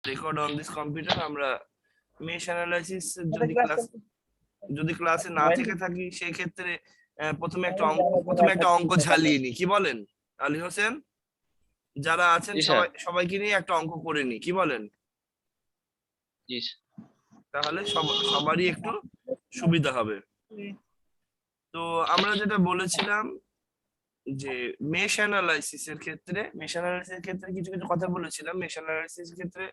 record on this computer আমরা mesh analysis যদি ক্লাসে না থেকে থাকি সেই ক্ষেত্রে প্রথমে একটা অঙ্ক ঝালিয়ে নি, কি বলেন আলী হোসেন? যারা আছেন সবাইকে নিয়ে একটা অঙ্ক করে নি, কি বলেন? তাহলে সবারই একটু সুবিধা হবে। তো আমরা যেটা বলেছিলাম যে মেশ অ্যানালাইসিসের ক্ষেত্রে কিছু কিছু কথা বলেছিলাম। মেশ অ্যানালাইসিসের ক্ষেত্রে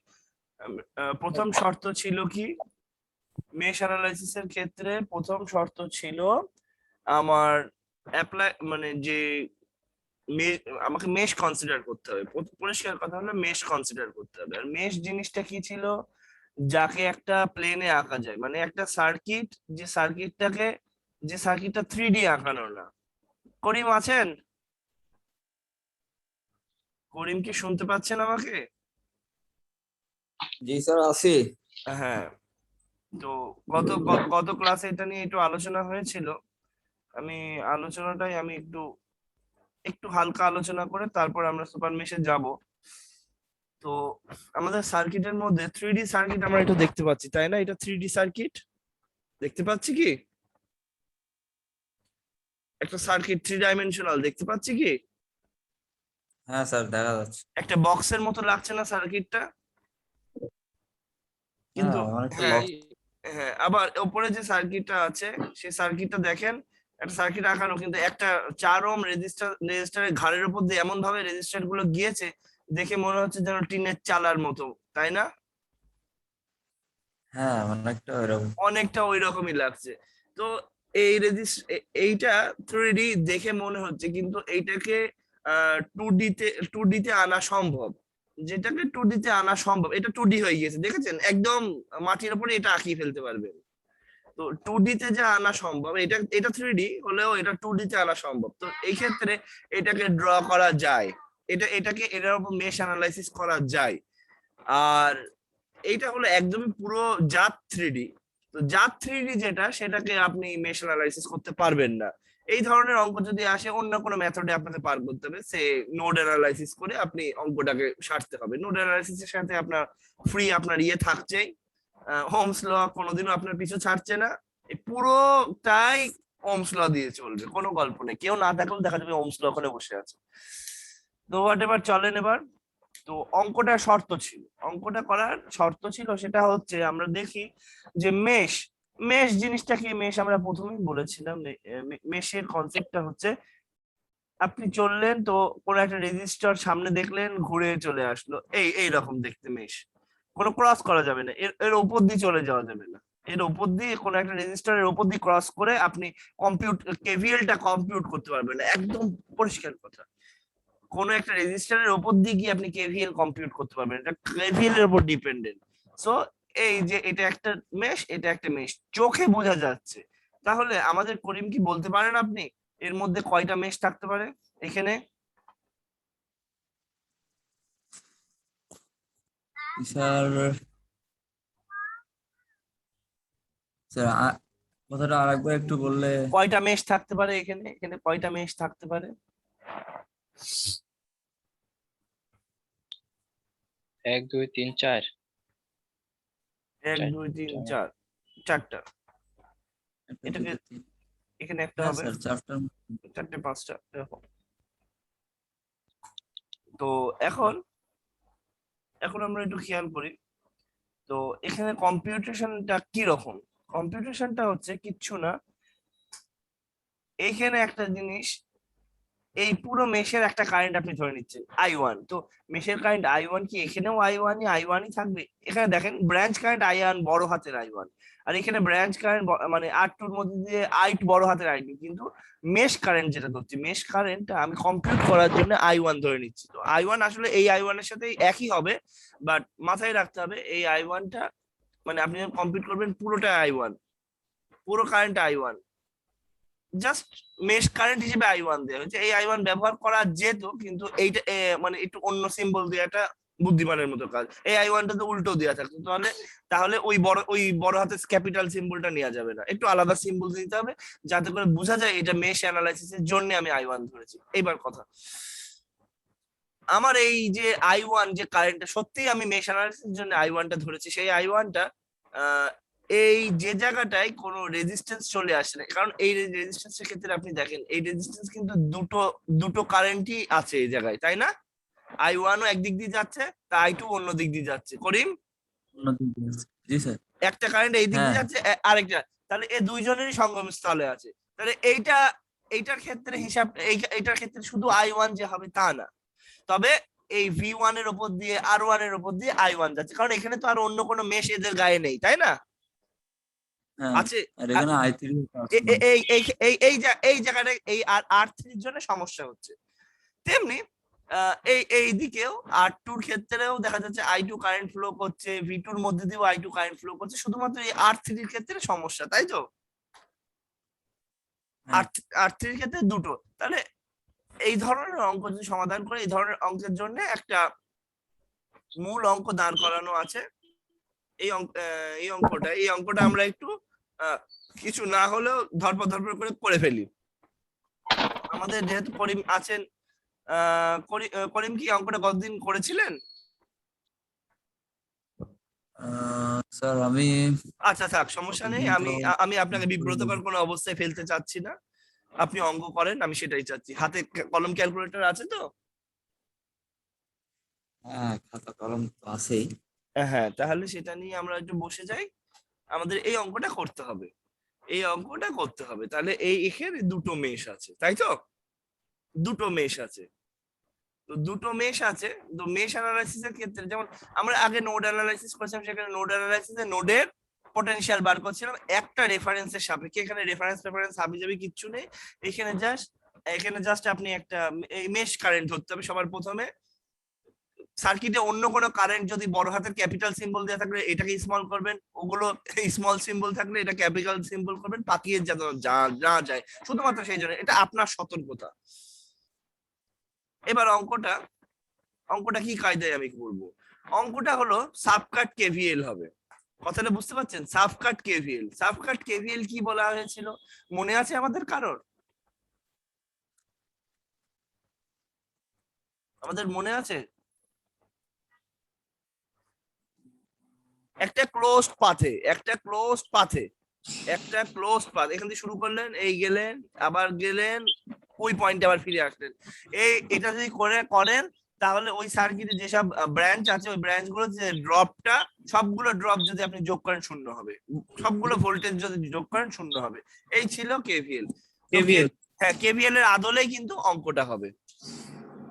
প্রথম শর্ত ছিল কি, মেশ অ্যানালাইসিসের ক্ষেত্রে প্রথম শর্ত ছিল আমার অ্যাপ্লাই মানে যে আমাকে মেশ কনসিডার করতে হবে। পরিষ্কার কথা হলো মেশ কনসিডার করতে হবে। আর মেশ জিনিসটা কি ছিল, যাকে একটা প্লেনে আঁকা যায়, মানে একটা সার্কিট, যে সার্কিটটা 3D আঁকানো না। করিম আছেন? করিম কি শুনতে পাচ্ছেন আমাকে? জি স্যার আছি। হ্যাঁ, তো গত ক্লাসে এটা নিয়ে একটু আলোচনা হয়েছিল। আলোচনাটাই আমি একটু হালকা আলোচনা করে তারপর আমরা সুপার মেশে যাব। তো আমাদের সার্কিটের মধ্যে 3D সার্কিট আমরা একটু দেখতে পাচ্ছি, তাই না? এটা 3D সার্কিট দেখতে পাচ্ছি কি? একটা সার্কিট 3 ডাইমেনশনাল দেখতে পাচ্ছি কি? হ্যাঁ স্যার দেখা যাচ্ছে। একটা বক্সের মতো লাগছে না সার্কিটটা? কিন্তু হ্যাঁ হ্যাঁ, আবার উপরে যে সার্কিটটা আছে সেই সার্কিটটা দেখেন, একটা সার্কিট আঁকানো, কিন্তু একটা 4 ওহম রেজিস্টারের ঘাড়ের উপর দিয়ে এমন ভাবে রেজিস্টার গুলো গিয়েছে, দেখে মনে হচ্ছে যেন টিনের চালার মতো, তাই না? হ্যাঁ অনেকটা ওই রকমই লাগছে। তো এইটা 3D দেখে মনে হচ্ছে, কিন্তু এইটাকে 2D তে আনা সম্ভব। যেটাকে 2D তে আনা সম্ভব, এটা 2D হয়ে গিয়েছে, দেখেছেন? একদম মাটির উপরে এটা আঁকিয়ে ফেলতে পারবেন। তো 2D তে যা আনা সম্ভব, এটা 3D হলেও এটা 2D তে আনা সম্ভব। তো এই ক্ষেত্রে এটাকে ড্র করা যায়, এটাকে এটার উপর মেশ অ্যানালাইসিস করা যায়। আর এইটা হলো একদমই পুরো জাত 3D। তো জাত 3D যেটা, সেটাকে আপনি মেশ অ্যানালাইসিস করতে পারবেন না। এই ধরনের অঙ্ক যদি আসে, অন্য কোনো মেথডে আপনাকে পার করতে হবে। সে নোড অ্যানালাইসিস করে আপনি অঙ্কটাকে সারতে হবে। নোড অ্যানালাইসিসের সাথে আপনার আপনার থাকছেই, হোমস ল কোনোদিনও আপনার পিছু ছাড়ছে না। এই পুরোটাই ওহমস ল দিয়ে চলবে, কোনো গল্প নেই। কেউ না থাকলেও দেখা যাবে ওহমস ল ওখানে বসে আছে। তো হোয়াট এবার চলেন এবার। তো অঙ্কটা করার শর্ত ছিল, সেটা হচ্ছে আমরা দেখি যে মেশ জিনিসটা কি। মেশ আমরা প্রথমেই বলেছিলাম, মেশের কনসেপ্টটা হচ্ছে আপনি চললেন, তো কোন একটা রেজিস্টার সামনে দেখলেন, ঘুরে চলে আসলো, এই রকম দেখতে মেশ। কোনো ক্রস করা যাবে না, এর উপর দিয়ে চলে যাওয়া যাবে না। এর উপর দিয়ে কোন একটা রেজিস্টারের উপর দিয়ে ক্রস করে আপনি কেভিএলটা কম্পিউট করতে পারবেন না, একদম পরিষ্কার কথা। কোন একটা রেজিস্টারের উপর দিয়ে গিয়ে আপনি কেভিএল কম্পিউট করতে পারবেন, এটা কেভিএল এর উপর ডিপেন্ডেন্ট। সো এই যে এটা একটা মেশ চোখে বোঝা যাচ্ছে। তাহলে আমাদের করিম কি বলতে পারেন আপনি এর মধ্যে কয়টা মেশ থাকতে পারে এখানে? স্যার কথাটা আরেকবার একটু বললে। কয়টা মেশ থাকতে পারে এখানে কয়টা মেশ থাকতে পারে? 1 2 3 4। 1 2 3 4, চারটা। এটাকে এখানে একটা হবে, চারটে পাঁচটা এরকম। তো এখন আমরা একটু খেয়াল করি। তো এখানে কম্পিউটেশনটা কি রকম? কম্পিউটেশনটা হচ্ছে কিচ্ছু না, এইখানে একটা জিনিস, এই পুরো মেশের একটা কারেন্ট আপনি ধরে নিচ্ছেন I1। তো মেশের কারেন্ট I1 কি এখানেও I1ই থাকবে? এখানে দেখেন ব্রাঞ্চ কারেন্ট I1 বড় হাতের I1, আর এখানে ব্রাঞ্চ কারেন্ট মানে R2 এর মধ্যে দিয়ে I2 বড় হাতের I2। কিন্তু মেশ কারেন্ট যেটা ধরছি, মেশ কারেন্টটা আমি কম্পিউট করার জন্য I1 ধরে নিচ্ছি। তো I1 আসলে এই I1 এর সাথে একই হবে, বাট মাথায় রাখতে হবে এই I1টা, মানে আপনি যখন কম্পিউট করবেন পুরোটা I1, পুরো current I1, just mesh current হিসেবে I1 দেওয়া হয়েছে। এই I1 ব্যবহার করা যেত, কিন্তু এইটা মানে একটু অন্য সিম্বল দেওয়াটা বুদ্ধিমানের মতো কাজ। এই I1টা তো উল্টো দেওয়া থাকতো, তাহলে ওই বড় হাতের ক্যাপিটাল সিম্বলটা নেওয়া যাবে না, একটু আলাদা সিম্বল দিতে হবে, যাতে করে বোঝা যায় এটা মেশ অ্যানালাইসিসের জন্য আমি I1 ধরেছি। এইবার কথা, আমার এই যে I1 যে কারেন্টটা, সত্যি আমি মেশ অ্যানালিসিস জন্য I1টা ধরেছি, সেই I1টা এই যে জায়গাটায় কোনো রেজিস্ট্যান্স চলে আসে না, কারণ এই রেজিস্ট্যান্সের ক্ষেত্রে আপনি দেখেন এই রেজিস্ট্যান্স কিন্তু দুটো দুটো কারেন্টই আছে এই জায়গায়, তাই না? I1ও একদিক দিয়ে যাচ্ছে, তা I2 অন্য দিক দিয়ে যাচ্ছে। করিম, অন্যদিকে আছে। জি স্যার। একটা কারেন্ট এই দিক দিয়ে হ্যাঁ। যাচ্ছে, আরেকটা, তাহলে এই দুইজনেরই সঙ্গমস্থলে আছে। তাহলে এইটার ক্ষেত্রে হিসাব, এইটার ক্ষেত্রে শুধু I1 যে হবে তা না, তবে এই V1 এর উপর দিয়ে R1 এর উপর দিয়ে I1 যাচ্ছে, কারণ এখানে তো আর অন্য কোনো মেশ এদের গায়ে নেই, তাই না? হ্যাঁ, আছে। আর এখানে I3 আছে। এই জায়গাটায় এই R3 এর জন্য সমস্যা হচ্ছে। তেমনি এই দিকেও R2 এর ক্ষেত্রেও দেখা যাচ্ছে I2 কারেন্ট ফ্লো করছে, V2 এর মধ্যে দিয়েও I2 কারেন্ট ফ্লো করছে, শুধুমাত্র এই R3 এর ক্ষেত্রে সমস্যা, তাই তো? হ্যাঁ। R3 এর ক্ষেত্রে দুটো। তাহলে এই ধরনের অঙ্ক যদি সমাধান করে, এই ধরনের অঙ্কের জন্য একটা মূল অঙ্ক দাঁড় করানো আছে। এই অঙ্কটা আমরা একটু কিছু না হলেও ধরপড় করে করে ফেলি। আমাদের যেহেতু করিম আছেন, করিম কি অঙ্কটা কতদিন করেছিলেন? স্যার আমি আচ্ছা থাক, সমস্যা নেই। কতদিন আমি তো আমি আপনাকে বিব্রতকর কোনো অবস্থায় ফেলতে চাচ্ছি না। আপনি অঙ্ক করেন, আমি সেটাই চাচ্ছি। হাতে কলম ক্যালকুলেটর আছে তো? হ্যাঁ, খাতা কলম তো আছেই। হ্যাঁ, তাহলে সেটা নিয়ে আমরা একটু বসে যাই। আমাদের এই অঙ্কটা করতে হবে, এই অঙ্কটা করতে হবে। তাহলে এখানে দুটো মেশ আছে, তাই তো? দুটো মেশ আছে, তো দুটো মেশ আছে। তো মেশ অ্যানালাইসিস এর ক্ষেত্রে যেমন আমরা আগে নোড অ্যানালাইসিস করেছিলাম, সেখানে নোড অ্যানালাইসিসে নোডের পটেনশিয়াল বার করছিলাম একটা রেফারেন্সের সাপেক্ষে। এখানে রেফারেন্স হাবিজাবি কিচ্ছু নেই। এখানে জাস্ট আপনি একটা মেশ কারেন্ট ধরতে হবে সবার প্রথমে। সার্কিটে অন্য কোনো কারেন্ট যদি বড় হাতের ক্যাপিটাল সিম্বল দেওয়া থাকলে এটাকে স্মল করবেন, ওগুলো স্মল সিম্বল থাকলে এটা ক্যাপিটাল সিম্বল করবেন, পাকিয়ে যা যায়, শুধুমাত্র সেই জন্য। এটা আপনার সতর্কতা। এবার অঙ্কটা কি কায়দায় আমি বলবো? অঙ্কটা হলো সাবকাট কেভিএল হবে। কথাটা বুঝতে পারছেন? সাবকাট কেভিএল কি বলা হয়েছিল মনে আছে আমাদের কারোর? আমাদের মনে আছে? একটা ক্লোজড পাথে এখান থেকে শুরু করলেন, এই গেলেন, আবার গেলেন, ওই পয়েন্টে আবার ফিরে আসলেন। এটা যদি করেন তাহলে ওই সার্কিটে যেসব ব্রাঞ্চ আছে, ওই ব্রাঞ্চ গুলো যে ড্রপটা, সবগুলো ড্রপ যদি আপনি যোগ করেন শূন্য হবে, সবগুলো ভোল্টেজ যদি যোগ করেন শূন্য হবে। এই ছিল কেভিএল। হ্যাঁ, কেভিএল এর আদলেই কিন্তু অঙ্কটা হবে।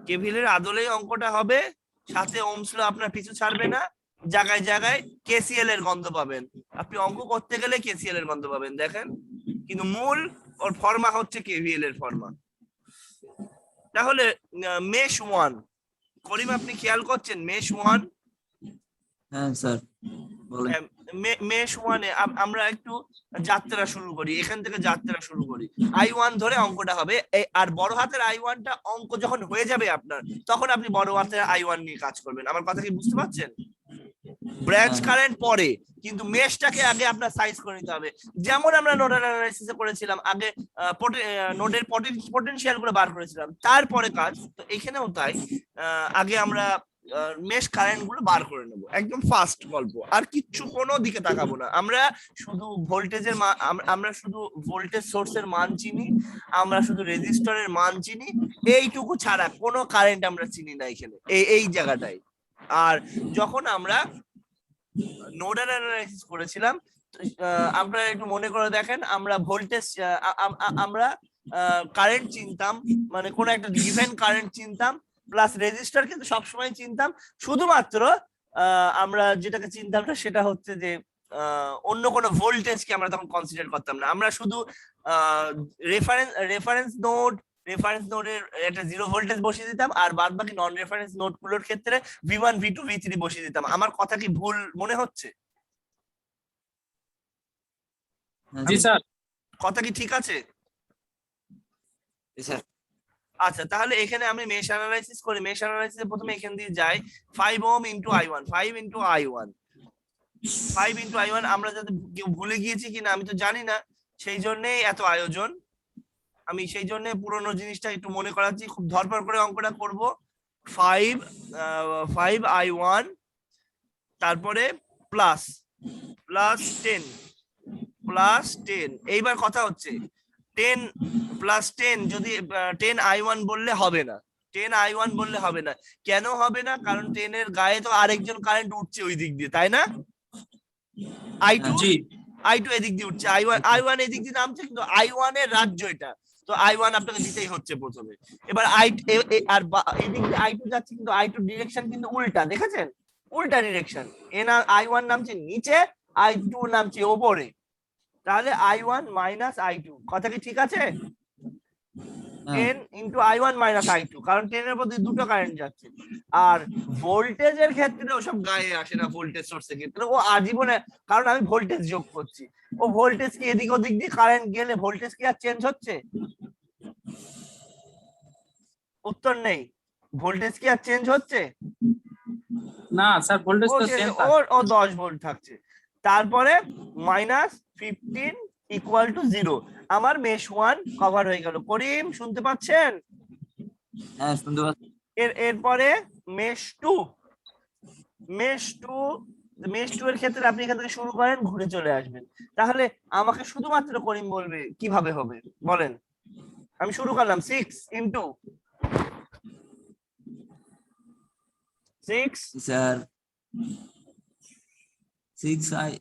কেভিএল এর আদলেই অঙ্কটা হবে, সাথে ওহমস ল আপনার পিছু ছাড়বে না। জায়গায় জায়গায় কেসিএল এর গন্ধ পাবেন, আপনি অঙ্ক করতে গেলে কেসিএল এর গন্ধ পাবেন, দেখেন। কিন্তু মূল ওর ফর্মা হচ্ছে কেভিএল এর ফর্মা। তাহলে মেশ 1, করিম আপনি খেয়াল করছেন মেশ 1? হ্যাঁ স্যার, বলেন। মেশ 1-এ আমরা একটু যাত্রা শুরু করি, এখান থেকে যাত্রা শুরু করি। I1 ধরে অঙ্কটা হবে, আর বড় হাতের I1টা অঙ্ক যখন হয়ে যাবে আপনার, তখন আপনি বড় হাতের I1 নিয়ে কাজ করবেন। আমার কথা কি বুঝতে পারছেন? ব্রাঞ্চ হ্যাঁ। কারেন্ট পরে, কিন্তু মেশটাকে আগে আপনার সাইজ করে নিতে হবে। যেমন আমরা নোডাল অ্যানালাইসিসে করেছিলাম, আগে নোডের পটেনশিয়াল গুলো বার করেছিলাম, তারপরে কাজ। তো এখানেও তাই, আগে আমরা মেশ কারেন্ট গুলো বার করে নেব, একদম ফাস্ট গল্প। আর কিচ্ছু কোনো দিকে তাকাবো না, আমরা শুধু ভোল্টেজের আমরা শুধু ভোল্টেজ সোর্সের মান চিনি, আমরা শুধু রেজিস্টরের মান চিনি, এইটুকু ছাড়া কোনো কারেন্ট আমরা চিনি না এখানে, এই জায়গাটায়। আর যখন আমরা নোডাল অ্যানালাইসিস করেছিলাম, আপনারা একটু মনে করে দেখেন, আমরা ভোল্টেজ, আমরা কারেন্ট চিনতাম, মানে কোন একটা গিভেন কারেন্ট চিনতাম, প্লাস রেজিস্টার কিন্তু সবসময় চিনতাম। শুধুমাত্র আমরা যেটাকে চিনতাম না সেটা হচ্ছে যে অন্য কোনো ভোল্টেজকে আমরা তখন কনসিডার করতাম না। আমরা শুধু রেফারেন্স নোডের একটা 0 ভোল্টেজ বসিয়ে দিতাম, আর বাদ বাকি নন রেফারেন্স নোড গুলোর ক্ষেত্রে V1 V2 V3 বসিয়ে দিতাম। আমার কথা কি ভুল মনে হচ্ছে? জি স্যার। কথা কি ঠিক আছে? স্যার। আচ্ছা, তাহলে এখানে আমি মেশ অ্যানালাইসিস করি। মেশ অ্যানালাইসিসে প্রথমে এখান দিয়ে যাই 5 ohm into I1, 5 into I1। আমরা যাতে কেউ ভুলে গিয়েছি কিনা আমি তো জানি না, সেই জন্যই এত আয়োজন। আমি সেই জন্য পুরোনো জিনিসটা একটু মনে করাচ্ছি, খুব ধরপড় করে অঙ্কটা করব। 5i1 তারপরে প্লাস প্লাস 10 এইবার কথা হচ্ছে 10 প্লাস 10 যদি 10i1 বললে হবে না, 10i1 বললে হবে না। কেন হবে না? কারণ 10 এর গায়ে তো আরেকজন কারেন্ট উঠছে ওই দিক দিয়ে, তাই না? i2 জি i2 এদিক দিয়ে উঠছে, i1 এদিক দিয়ে নামছে, কিন্তু i1 এর রাজ্য এটা, তো i1 আপনাকে দিতেই হচ্ছে প্রথমে। এবার আর এদিক দিয়ে i2 যাচ্ছে, কিন্তু i2 ডিরেকশন কিন্তু উল্টা, দেখেছেন? উল্টা ডিরেকশন। i1 নামছে নিচে, i2 নামছে ওপরে, তাহলে i1 মাইনাস i2, কথা কি ঠিক আছে? হ্যাঁ 10 ইন্টু i1 মাইনাস i2, কারণ 10 এর মধ্যে দুটো কারেন্ট যাচ্ছে। আর ভোল্টেজের ক্ষেত্রে ওসব গায়ে আসে না, ভোল্টেজ সোর্সের ক্ষেত্রে ও আজীবনে, কারণ আমি ভোল্টেজ যোগ করছি। ও ভোল্টেজ কি এদিক ওদিক দিয়ে কারেন্ট গেলে ভোল্টেজ কি আর চেঞ্জ হচ্ছে? উত্তর নেই। ভোল্টেজ কি আর চেঞ্জ হচ্ছে? না স্যার, ভোল্টেজ ও তো চেঞ্জ, সেম ও 10 ভোল্ট থাকছে। তারপরে মাইনাস 15 ইকুয়াল টু 0। আমার মেশ 1 কভার হয়ে গেল। করিম শুনতে পাচ্ছেন? হ্যাঁ শুনতে পাচ্ছি। এরপরে মেশ 2, মেশ 2 এর ক্ষেত্রে আপনি এখান থেকে শুরু করেন, ঘুরে চলে আসবেন। তাহলে আমাকে শুধুমাত্র করিম বলবে কিভাবে হবে, বলেন। আমি শুরু করলাম 6 ইন্টু 6, স্যার 6i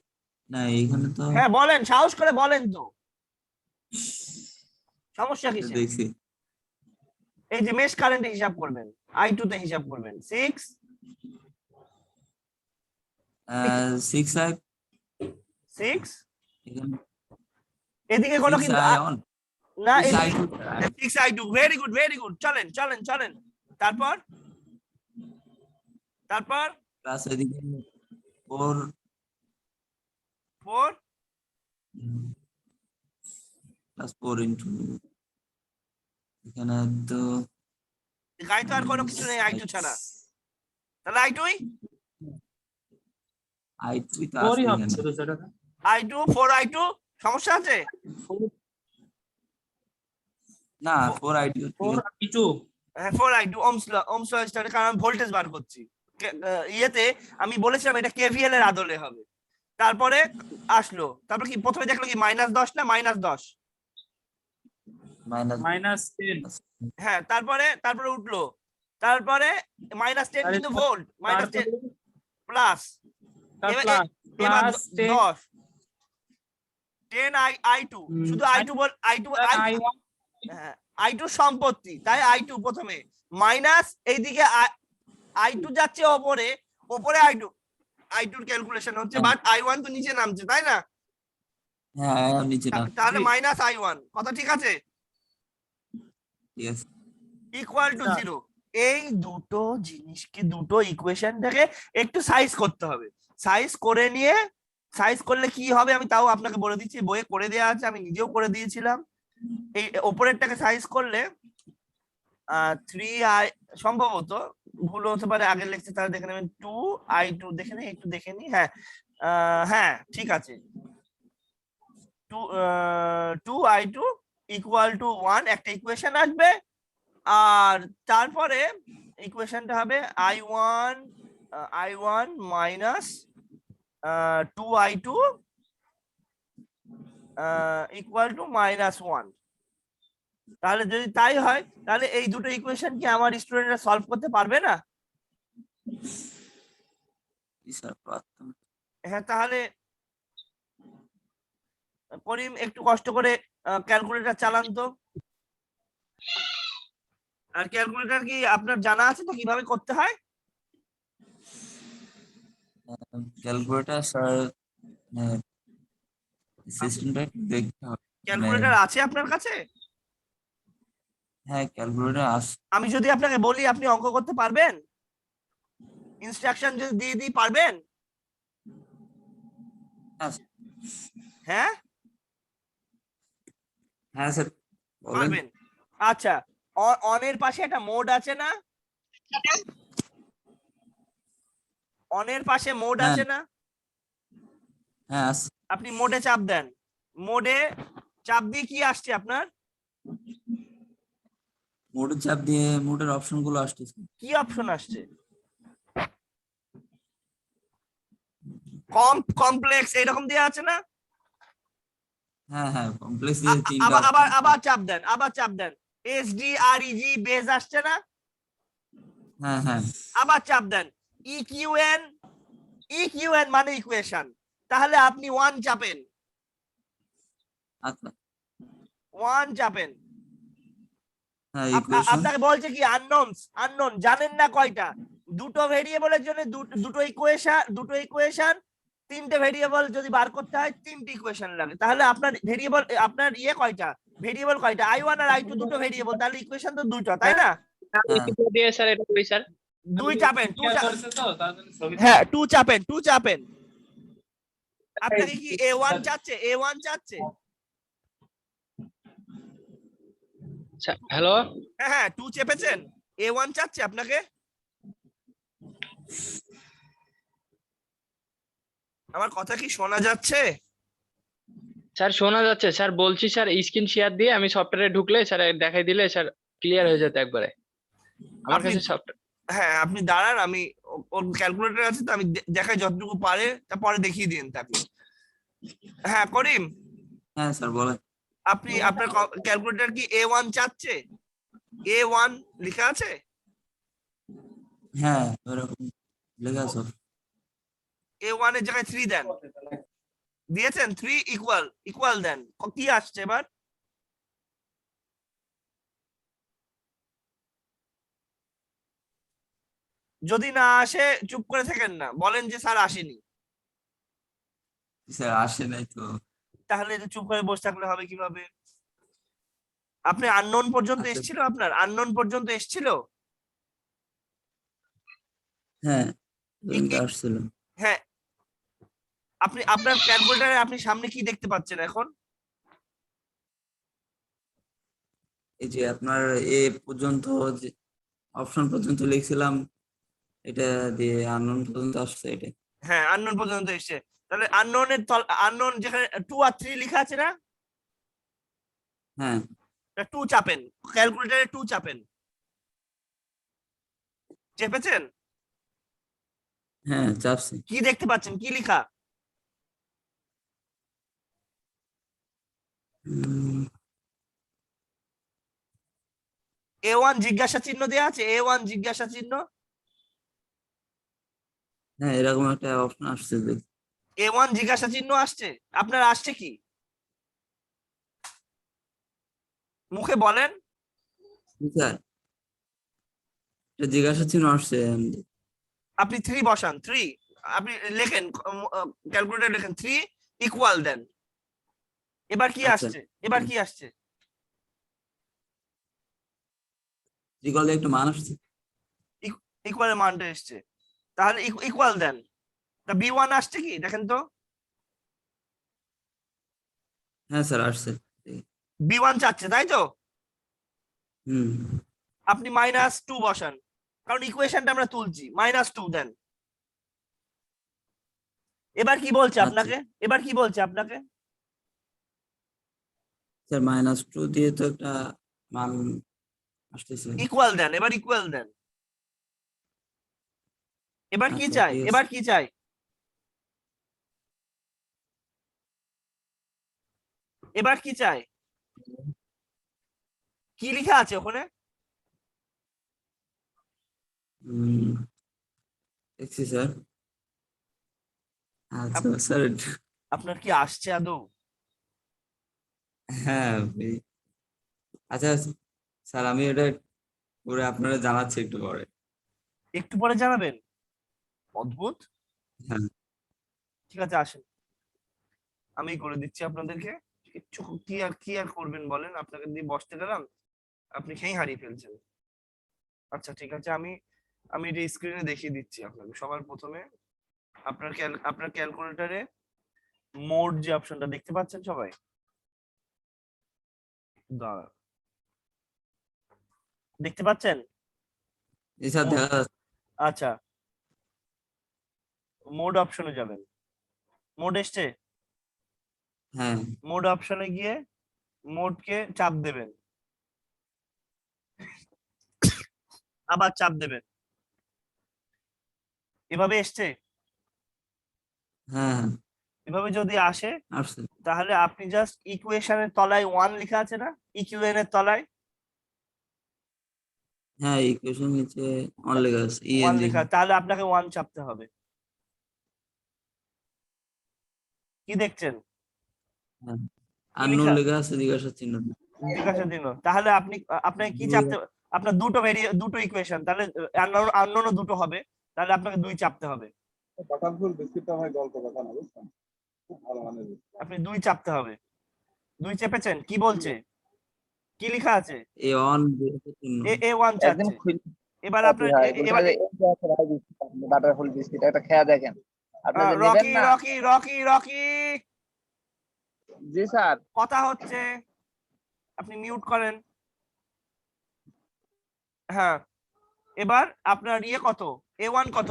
না এখানে তো হ্যাঁ বলেন, সাহস করে বলেন তো, সমস্যা কিসে? দেখছি এই যে মেশ কারেন্টে হিসাব করবেন, i2 তে হিসাব করবেন। 6 6i 6 এখানে এদিকে কোনো কিন্তু 6i on না, 6i2 6i2, very good very good, চলেন চলেন চলেন। তারপর প্লাস এদিকে 4 4 প্লাস 4 ইন্টু এখানে তো গায়ে তো আর কোনো কিছু নেই i2 ছাড়া, তাহলে i2 i3 তো আছে 4ই এখানে হচ্ছে তো স্যার। i2 4i2 সমস্যা আছে? না 4i2 4i2 হ্যাঁ 4i2 ওহমস ল স্টারে, কারণ আমি ভোল্টেজ বার করছি। ইয়েতে আমি বলেছিলাম এটা কেভিএল এর আদলে হবে। তারপরে আসলো, তারপর কি প্রথমে দেখলো কি -10 না -10? -10 হ্যাঁ তারপরে উঠলো, তারপরে -10 কিন্তু ভোল্ট, -10 প্লাস, এবার প্লাস 10 10 i2, শুধু i2 বল, i2 i1 i2 সম্পত্তি, তাই i2 প্রথমে মাইনাস, এইদিকে i2 যাচ্ছে ওপরে, i2 এর ক্যালকুলেশন হচ্ছে, বাট i1 তো নিচে নামছে, তাই না? হ্যাঁ নিচে না তাহলে -i1, কথা ঠিক আছে? ঠিক আছে ইকুয়াল টু 0। এই দুটো জিনিসকে, দুটো ইকুয়েশনটাকে একটু সাইজ করতে হবে। সাইজ করে নিয়ে, সাইজ করলে কি হবে আমি তাও আপনাকে বলে দিচ্ছি, বইয়ে করে দেওয়া আছে, আমি নিজেও করে দিয়েছিলাম। এই ওপরেরটাকে সাইজ করলে 3i, সম্ভবত ভুল হতে পারে, আগের লেকচার তারা দেখে নেবেন। 2i2 দেখে নিই, একটু দেখে নিই। হ্যাঁ হ্যাঁ ঠিক আছে, 2i2 ইকুয়াল টু 1 একটা ইকুয়েশন আসবে, আর তারপরে ইকুয়েশনটা হবে i1 minus 2i2 equal to -1। তাহলে যদি তাই হয়, তাহলে এই দুটো ইকুয়েশন কি আমার স্টুডেন্টরা সলভ করতে পারবে না? স্যার প্রথম হ্যাঁ, তাহলে করিম একটু কষ্ট করে ক্যালকুলেটর চালান তো। আর ক্যালকুলেটর কি আপনার জানা আছে তো কিভাবে করতে হয়? ক্যালকুলেটর স্যার সিস্টেমটা দেখতে হবে ক্যালকুলেটর আছে আপনার কাছে? হ্যাঁ ক্যালকুলেটর আছে আমি যদি আপনাকে বলি আপনি অঙ্ক করতে পারবেন? ইনস্ট্রাকশন যদি দিয়ে দিই, পারবেন? হ্যাঁ হ্যাঁ স্যার বলেন পারবেন। আচ্ছা, অনের পাশে একটা মোড আছে না? অনের পাশে মোড হ্যাঁ। আছে না? হ্যাঁ আছে আপনি মোডে চাপ দেন, মোডে চাপ দিয়ে কি আসছে আপনার? মোডের চাপ দিয়ে মোডের অপশন গুলো আসতেছে। কি অপশন আসছে? কমপ্লেক্স এরকম দেওয়া আছে না? হ্যাঁ হ্যাঁ, কমপ্লেক্স দিয়ে তিনটা আবার আবার option। আবার চাপ দেন, আবার চাপ দেন। SDREG বেজ আসছে না? হ্যাঁ হ্যাঁ আবার চাপ দেন। EQN, EQN মানে ইকুয়েশন। তাহলে আপনি 1 চাপেন, আচ্ছা 1 চাপেন। হ্যাঁ, ইকুয়েশন। আপনাকে বলছে কি আননোন জানেন না কয়টা? দুটো ভেরিয়েবলের জন্য দুটো ইকুয়েশন, তিনটে ভেরিয়েবল যদি বার করতে হয় 3টে ইকুয়েশন লাগে। তাহলে আপনার ভেরিয়েবল, আপনার কয়টা ভেরিয়েবল কয়টা? I1 আর I2 দুটো ভেরিয়েবল, তাহলে ইকুয়েশন তো দুটো, তাই না? হ্যাঁ দিয়ে স্যার এটা কই স্যার? 2 চাপেন, 2 শেয়ার করেছে তো তার জন্য ছবি হ্যাঁ 2 চাপেন, 2 চাপেন। আপনাকে কি A1 চাচ্ছে? A1 চাচ্ছে? হ্যালো, হ্যাঁ হ্যাঁ 2 চেপেছেন, A1 চাচ্ছে আপনাকে? আমার কথা কি শোনা যাচ্ছে? স্যার শোনা যাচ্ছে স্যার, বলছি স্যার স্ক্রিন শেয়ার দিয়ে আমি সফটওয়্যারে ঢুকলে স্যার দেখাই দিলে স্যার ক্লিয়ার হয়ে যেত একবারে। আমার আপনি- কাছে সফটওয়্যার হ্যাঁ আপনি দাঁড়ান, আমি ওর ক্যালকুলেটর আছে তো, আমি দেখাই যতটুকু পারে, তারপরে দেখিয়ে দিন তাকে। হ্যাঁ করিম, হ্যাঁ স্যার বলেন। আপনি আপনার ক্যালকুলেটর কি A1 চাচ্ছে? A1 লেখা আছে? হ্যাঁ ওরকম লেখা আছে। A1 এর জায়গায় 3 দেন। দিয়েছেন? 3 ইকুয়াল দেন। কি আসছে এবার? যদি না আসে চুপ করে থাকেন না, বলেন যে স্যার আসেনি। স্যার আসে নাই তো। তাহলে যে চুপ করে বসে থাকলে হবে কিভাবে? আপনি আননোন পর্যন্ত আচ্ছা, এসেছিল? আপনার আননোন পর্যন্ত এসেছিল? হ্যাঁ ই- ই- আসছিল। হ্যাঁ, আপনি আপনার ক্যালকুলেটরে আপনি সামনে কি দেখতে পাচ্ছেন এখন? এই যে আপনার এ পর্যন্ত যে অপশন পর্যন্ত লিখছিলাম, এটা দিয়ে আননোন পর্যন্ত আসছে এটা। হ্যাঁ আননোন পর্যন্ত এসেছে। তাহলে আননোন যেখানে 2 আর 3 লেখা আছে না, হ্যাঁ 2 চাপেন, ক্যালকুলেটরে 2 চাপেন। চেপেছেন? হ্যাঁ চাপছি। কি দেখতে পাচ্ছেন, কি লেখা? উম, A1 জিজ্ঞাসা চিহ্ন দেওয়া আছে, A1 জিজ্ঞাসা চিহ্ন। হ্যাঁ এরকম একটা অপশন আসছে যে। A1 জিজ্ঞাসা চিহ্ন আসছে? আপনার আসছে কি? মুখে বলেন। স্যার এটা জিজ্ঞাসা চিহ্ন আসছে। আপনি 3 বসান, 3 আপনি লেখেন, ক্যালকুলেটর লেখেন 3 ইকুয়াল দেন। এবার কি আচ্ছা। আসছে? এবার কি আসছে? ইকুয়াল একটা মান আসছে। ইকুয়ালের মানটা এসছে। তাহলে ইকুয়াল দেন। তা B1 আসছে কি দেখেন তো? হ্যাঁ স্যার আসছে। B1 চাচ্ছে তাই তো? হুম আপনি -2 বসান, কারণ ইকুয়েশনটা আমরা তুলছি। -2 দেন। এবার কি বলছে আচ্ছা আপনাকে? এবার কি বলছে আপনাকে? স্যার -2 দিয়ে তো একটা মান আসতেছে। ইকুয়াল দেন, এবার ইকুয়াল দেন। এবার কি আচ্ছা চাই? ঠিক আছে। এবার কি চাই? এবার কি চাই? কি লেখা আছে ওখানে? দেখছি স্যার। আচ্ছা স্যার। আপনার কি আসছে আদৌ? হ্যাঁ আচ্ছা স্যার, আমি এটা করে আপনারা জানাচ্ছি একটু পরে। একটু পরে জানাবেন? অদ্ভুত। হ্যাঁ ঠিক আছে আসেন, আমি করে দিচ্ছি আপনাদেরকে। কিচ্ছু কি আর করবেন বলেন? আপনাকে দিয়ে বসতে গেলাম, আপনি খেই হারিয়ে ফেলছেন। আচ্ছা ঠিক আছে, আমি আমি এটা স্ক্রিনে দেখিয়ে দিচ্ছি আপনাকে। সবার প্রথমে আপনার ক্যালকুলেটরে মোড যে অপশনটা দেখতে পাচ্ছেন সবাই, দাঁড়া, দেখতে পাচ্ছেন? এই স্যার দেখা যাচ্ছে। আচ্ছা, মোড অপশনে যাবেন। মোড এসছে? হ্যাঁ মোড অপশনে গিয়ে মোডকে চাপ দেবেন। আবার চাপ দেবেন। এভাবে এসছে? হ্যাঁ, এভাবে যদি আসে আসছে। তাহলে আপনি জাস্ট ইকুয়েশনের তলায় 1 লেখা আছে না, ইকুয়েশন এর তলায় হ্যাঁ, ইকুয়েশন নিচে অন লেখা আছে, 1 EN লেখা, লেখা। তাহলে আপনাকে 1 চাপতে হবে। কি দেখছেন? হ্যাঁ, কি আর নোট লেখা? লেখা আছে জিজ্ঞাসা চিহ্ন। জিজ্ঞাসা চিহ্ন। তাহলে আপনাকে কি দুই। চাপতে, আপনার দুটো ইকুয়েশন, তাহলে আননোন দুটো হবে, তাহলে আপনাকে 2 চাপতে হবে। বাটার ফুল বিস্কিটটা ভাই গল্প কথা না, বুঝছেন? খুব ভালো মানের বিস্কিট। আপনি 2 চাপতে হবে। 2 চেপেছেন? কি বলছে? কি লেখা আছে? এ অন জিজ্ঞাসা চিহ্ন। A1 একদম চাচ্ছে। এবার আপনার ভাই বলছে এবার যে এই যে আছে ভাই বিস্কিট, বাটার ফুল বিস্কিট একটা খেয়া দেখেন, আপনি যে নেবেন রকি না। রকি রকি রকি জি স্যার। কথা হচ্ছে, আপনি মিউট করেন। হ্যাঁ, এবার আপনার ইয়ে কত, A1 কত,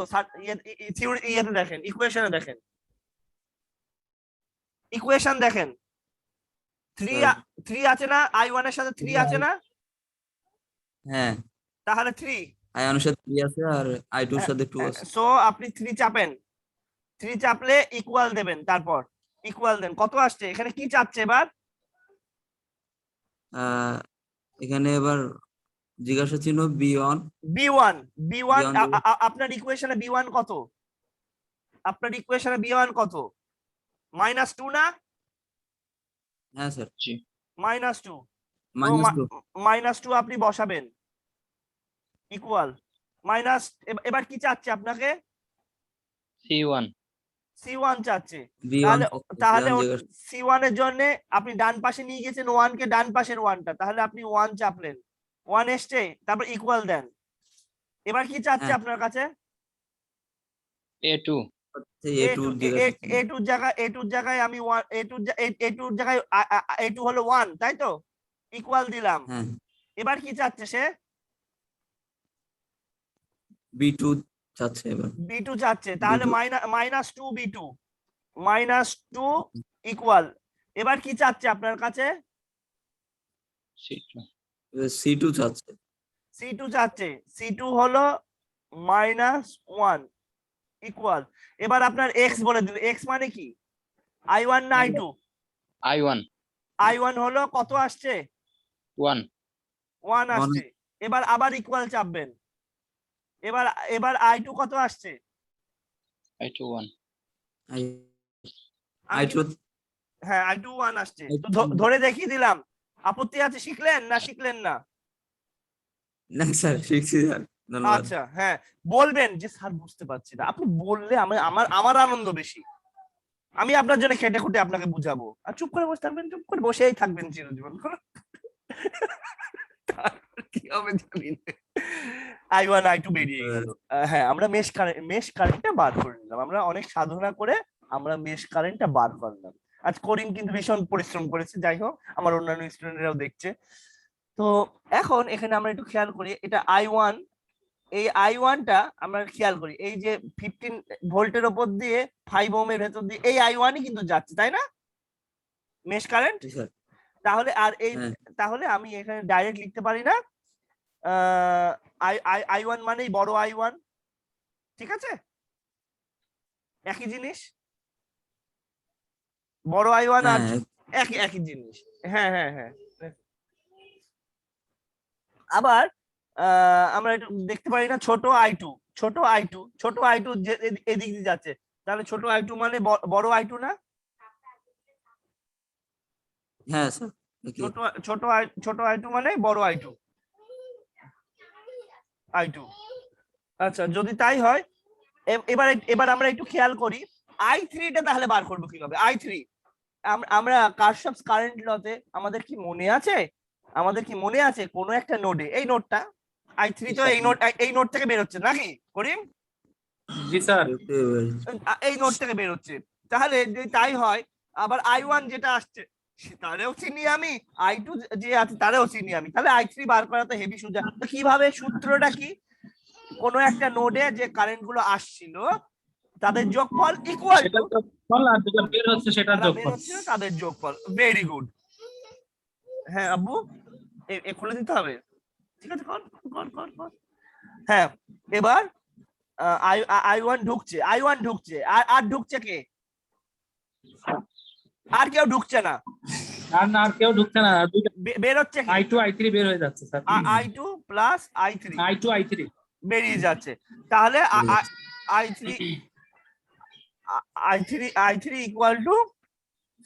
ইয়েতে দেখেন, ইকুয়েশনে দেখেন, ইকুয়েশন দেখেন। 3 আছে না, I1 এর সাথে 3 আছে না, হ্যাঁ, তাহলে 3। আয়নের সাথে 3 আছে আর I2 এর সাথে 2 আছে। সো আপনি 3 চাপেন, 3 চাপলে ইকুয়াল দেবেন, তারপর ইকুয়াল দেন। কত আসছে এখানে, কি চাচ্ছে এবার? এখানে এবার জিজ্ঞাসা চিহ্ন B1। B1 B1 B1 আপনার ইকুয়েশনে B1 কত? আপনার ইকুয়েশনে B1 কত? -2 না? হ্যাঁ স্যার, -2। -2। -2 আপনি বসাবেন, ইকুয়াল মাইনাস। এবার কি চাচ্ছে আপনাকে? C1 C1 চাচ্ছে। B1 তাহলে জিজ্ঞাসা। C1 এর জন্য আপনি ডান পাশে নিয়ে গেছেন 1 কে, ডান পাশের 1টা, তাহলে আপনি 1 চাপলেন, 1 এসছে, তারপর ইকুয়াল দেন। এবার কি চাচ্ছে হ্যাঁ। আপনার কাছে? A2 A2 জিজ্ঞাসা চিহ্ন। A2 জায়গায় আমি 1, A2 জায়গায় A2 হলো 1, তাই তো? ইকুয়াল দিলাম। হ্যাঁ, এবার কি চাচ্ছে সে? B2 চাচ্ছে এবার। B2 চাচ্ছে, তাহলে B2 -2 B2 -2 ইকুয়াল। এবার কি চাচ্ছে আপনার কাছে? C2 C2 চাচ্ছে। C2 চাচ্ছে, C2 হলো -1 ইকুয়াল। এবার আপনার x বলে দিল, x মানে কি, I1 না I2? I1 I1 হলো কত আসছে? 1 1 আসছে। এবার আবার ইকুয়াল চাপবেন। এবার এবার I2 কত আসছে? I2 1 I2 হ্যাঁ, I2 1 আসছে। তো I2 ধরে দেখিয়ে দিলাম, আপত্তি আছে? শিখলেন না শিখলেন না? না স্যার, শিখছি স্যার, ধন্যবাদ। আচ্ছা, হ্যাঁ, বলবেন যে স্যার বুঝতে পারছি না। আপনি বললে আমার আনন্দ বেশি। আমি আপনার জন্য খেটে খুঁটে আপনাকে বুঝাবো, আর চুপ করে বসে থাকবেন, চুপ করে বসেই থাকবেন চিরজীবন। তারপর কি হবে জানি না। I1 I2 বেরিয়ে গেল। হ্যাঁ, আমরা মেশ কারেন্টটা বার করে নিলাম। আমরা অনেক সাধনা করে আমরা মেশ কারেন্টটা বার করলাম। আজ করিম কিন্তু ভীষণ পরিশ্রম করেছে, যাই হোক আমার অন্যান্য স্টুডেন্টরাও দেখছে। তো এখন এখানে আমরা একটু খেয়াল করি, এটা I1, এই I1টা আমরা খেয়াল করি, এই যে 15 ভোল্টের উপর দিয়ে 5 ওহমের ভেতর দিয়ে এই I1ই কিন্তু যাচ্ছে, তাই না, মেশ কারেন্ট? জি স্যার। তাহলে আর এই হ্যাঁ। তাহলে আমি এখানে ডাইরেক্ট লিখতে পারি না, I1 মানেই বড় I1, ঠিক আছে, একই জিনিস, বড় I1 আর হ্যাঁ, একই জিনিস। হ্যাঁ হ্যাঁ হ্যাঁ। আবার আমরা একটু দেখতে পারি না, ছোট I2, ছোট I2 যে এদিক দিয়ে যাচ্ছে, তাহলে ছোট I2 মানে বড় I2 না? হ্যাঁ স্যার, ছোট I2 মানে বড় I2। আচ্ছা, যদি তাই হয়, এবার আমরা একটু খেয়াল করি I3 টা তাহলে বার করবো কিভাবে? I3 আমরা কারশফস কারেন্ট লতে আমাদের কি মনে আছে কোন একটা নোডে, এই নোডটা I3 তো এই নোড থেকে বের হচ্ছে নাকি করিম? জি স্যার। এই নোড থেকে বের হচ্ছে। তাহলে যদি তাই হয়, আবার I1 যেটা আসছে তারেও চিনি আমি, I2 যে আছে তারেও চিনি আমি, তাহলে I3 বার করা তো হেভি সোজা। তো কিভাবে, সূত্রটা কি? কোন একটা নোডে যে কারেন্ট গুলো আসছিল তাদের যোগফল ইকুয়াল টু সেটা যোগফল, আর যেটা বের হচ্ছে সেটার যোগফল। তাদের যোগফল। Very good. হ্যাঁ আব্বু, খুলে দিতে হবে, ঠিক আছে, কর। হ্যাঁ, এবার I1 ঢুকছে, I1 ঢুকছে, আর ঢুকছে কে? আর কেউ ঢুকছে না, আর কেউ ঢুকছে না, বের হচ্ছে কি? I2 I3 বের হয়ে যাচ্ছে sir. I2 plus I3 I2 I3 বেরিয়ে যাচ্ছে। তাহলে I3 ইকুয়াল টু,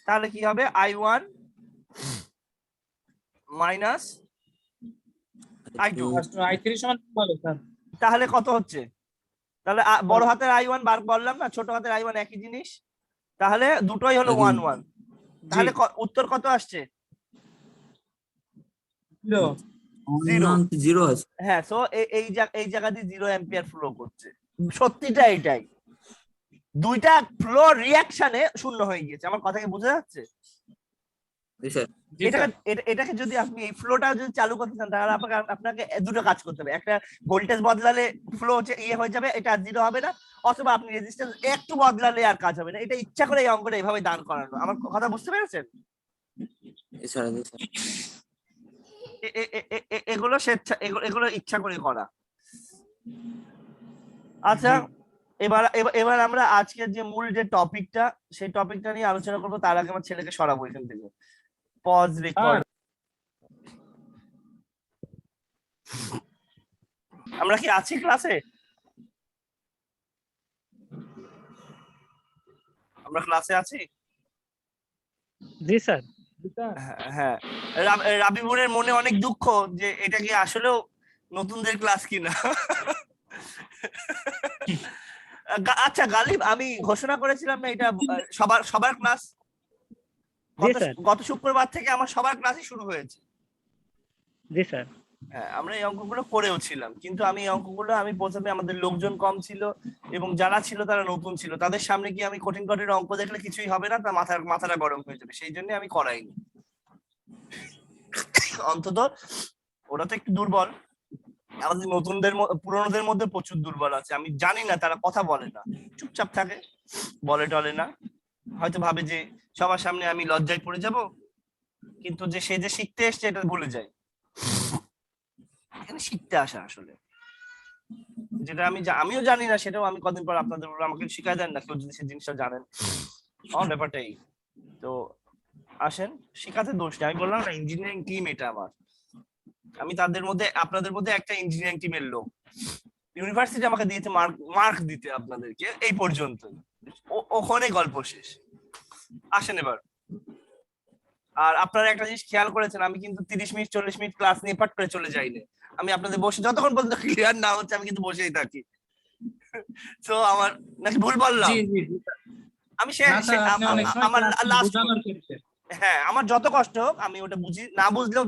তাহলে কি হবে? I1 minus I2। I3 সমান কি বলে স্যার? তাহলে কত হচ্ছে? তাহলে বড় হাতের I1 বার বললাম না, ছোট হাতের I1 একই জিনিস, তাহলে দুটোই হলো 1 1। তাহলে উত্তর কত আসছে? 0 0 আছে। হ্যাঁ, সো এই জায়গা দিয়ে 0 অ্যাম্পিয়ার ফ্লো করছে। সত্যিটা এটাই, দুইটা ফ্লো রিঅ্যাকশনে শূন্য হয়ে গিয়েছে। আমার কথা কি বোঝা যাচ্ছে? জি স্যার। এটাকে যদি আপনি এই ফ্লোটা যদি চালু করতে চান, তাহলে আপনাকে দুটো কাজ করতে হবে। একটা, ভোল্টেজ বদলালে ফ্লো হয়ে যাবে, এটা আর 0 হবে না, অথবা আপনি রেজিস্ট্যান্স একটু বদলালে আর কাজ হবে না। এটা ইচ্ছা করে এই অঙ্কটা এইভাবে দান করানো। আমার কথা বুঝতে পেরেছেন? জি স্যার, জি স্যার। এগুলো এগুলো ইচ্ছা করে করা। আচ্ছা, এবার আমরা আজকের যে মূল যে টপিকটা, সেই টপিকটা নিয়ে আলোচনা করবো। তার আগে আমার ছেলেকে সরাবো এখান থেকে। Pause record. আমরা কি আছি ক্লাসে? আমরা ক্লাসে আছি? জি স্যার। হ্যাঁ, রাবিবুরের মনে অনেক দুঃখ যে এটা কি আসলেও নতুনদের ক্লাস কিনা। আচ্ছা গালিব, আমি ঘোষণা করেছিলাম না এটা সবার ক্লাস? গত শুক্রবার থেকে আমার সবার ক্লাসই শুরু হয়েছে। জি স্যার। হ্যাঁ, আমরা এই অঙ্কগুলো করেও ছিলাম, কিন্তু আমি এই অঙ্কগুলো প্রথমে, আমাদের লোকজন কম ছিল এবং যারা ছিল তারা নতুন ছিল, তাদের সামনে গিয়ে আমি কঠিন কঠিন অঙ্ক দেখলে কিছুই হবে না, তা মাথাটা গরম হয়ে যাবে, সেই জন্য আমি করাইনি। অন্তত ওরা তো একটু দুর্বল, আমাদের নতুনদের পুরনোদের মধ্যে প্রচুর দুর্বল আছে। আমি জানি না, তারা কথা বলে না, চুপচাপ থাকে, বলে টলে না, হয়তো ভাবে যে সবার সামনে আমি লজ্জায় পড়ে যাব, কিন্তু যে সে যে শিখতে এসছে এটা ভুলে যায়। এখানে শিখতে আসা আসলে, যেটা আমিও জানি না, সেটাও আমি কদিন পর আপনাদের বলবো, আমাকে শিখাই দেন না কেউ যদি সেই জিনিসটা জানেন। আমার ব্যাপারটাই তো, আসেন, শিখাতে দোষ নেই। আমি বললাম না, ইঞ্জিনিয়ারিং টিম এটা আমার, আমি তাদের মধ্যে, আপনাদের মধ্যে একটা ইঞ্জিনিয়ারিং টিমের লোক। ইউনিভার্সিটি আমাকে দিয়েছে মার্ক দিতে আপনাদেরকে, এই পর্যন্ত, ওখানে গল্প শেষ। আসেন এবার। আর আপনারা একটা জিনিস খেয়াল করেছেন, আমি কিন্তু 30 মিনিট 40 মিনিট ক্লাস নিয়ে পাট করে চলে যাইনি। আমি আপনাদের বসে যতক্ষণ পর্যন্ত ক্লিয়ার না হচ্ছে আমি কিন্তু বসেই থাকি। তো আমার নাকি ভুল বললাম? আমি আমার লাস্ট, হ্যাঁ, আমার যত কষ্ট হোক আমি ওটা বুঝি, না বুঝলেও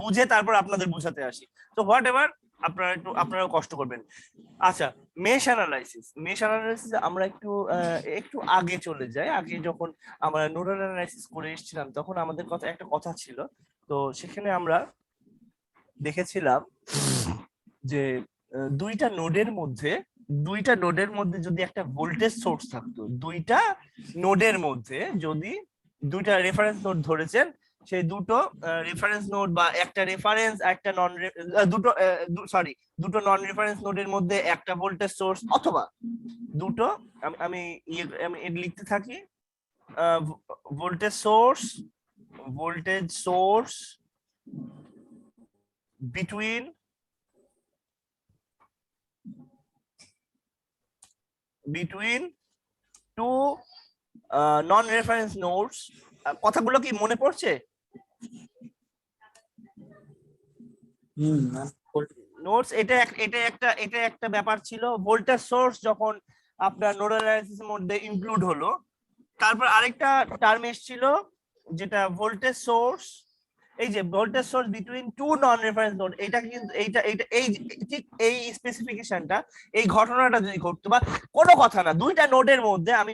বুঝে তারপর আপনাদের বুঝাতে আসি। তো হোয়াট এভার, আপনারাও কষ্ট করবেন। আচ্ছা, মেশ অ্যানালাইসিস আমরা একটু আগে চলে যাই। আগে যখন আমরা নোডাল অ্যানালাইসিস করে এসেছিলাম, তখন আমাদের একটা কথা ছিল। তো সেখানে আমরা দেখেছিলাম যে দুইটা নোডের মধ্যে যদি একটা ভোল্টেজ সোর্স থাকতো, দুইটা নোডের মধ্যে যদি দুইটা রেফারেন্স নোড ধরেছেন, সেই দুটো রেফারেন্স নোড বা একটা রেফারেন্স একটা দুটো নন রেফারেন্স নোডের মধ্যে একটা ভোল্টেজ সোর্স, অথবা দুটো, আমি লিখতে থাকি, voltage source between two non reference nodes. কথাগুলো কি মনে পড়ছে? নোডস, এটা একটা ব্যাপার ছিল। ভোল্টেজ সোর্স যখন আপনার নোডাল অ্যানালাইসিসের মধ্যে ইনক্লুড হলো, তারপর আরেকটা টার্ম এসেছিল যেটা ভোল্টেজ সোর্স, এই যে voltage source between two non reference node. এটা কিন্তু ঠিক এই স্পেসিফিকেশনটা, এই ঘটনাটা যদি ঘটতো, বা কোনো কথা না, দুইটা নোডের মধ্যে, আমি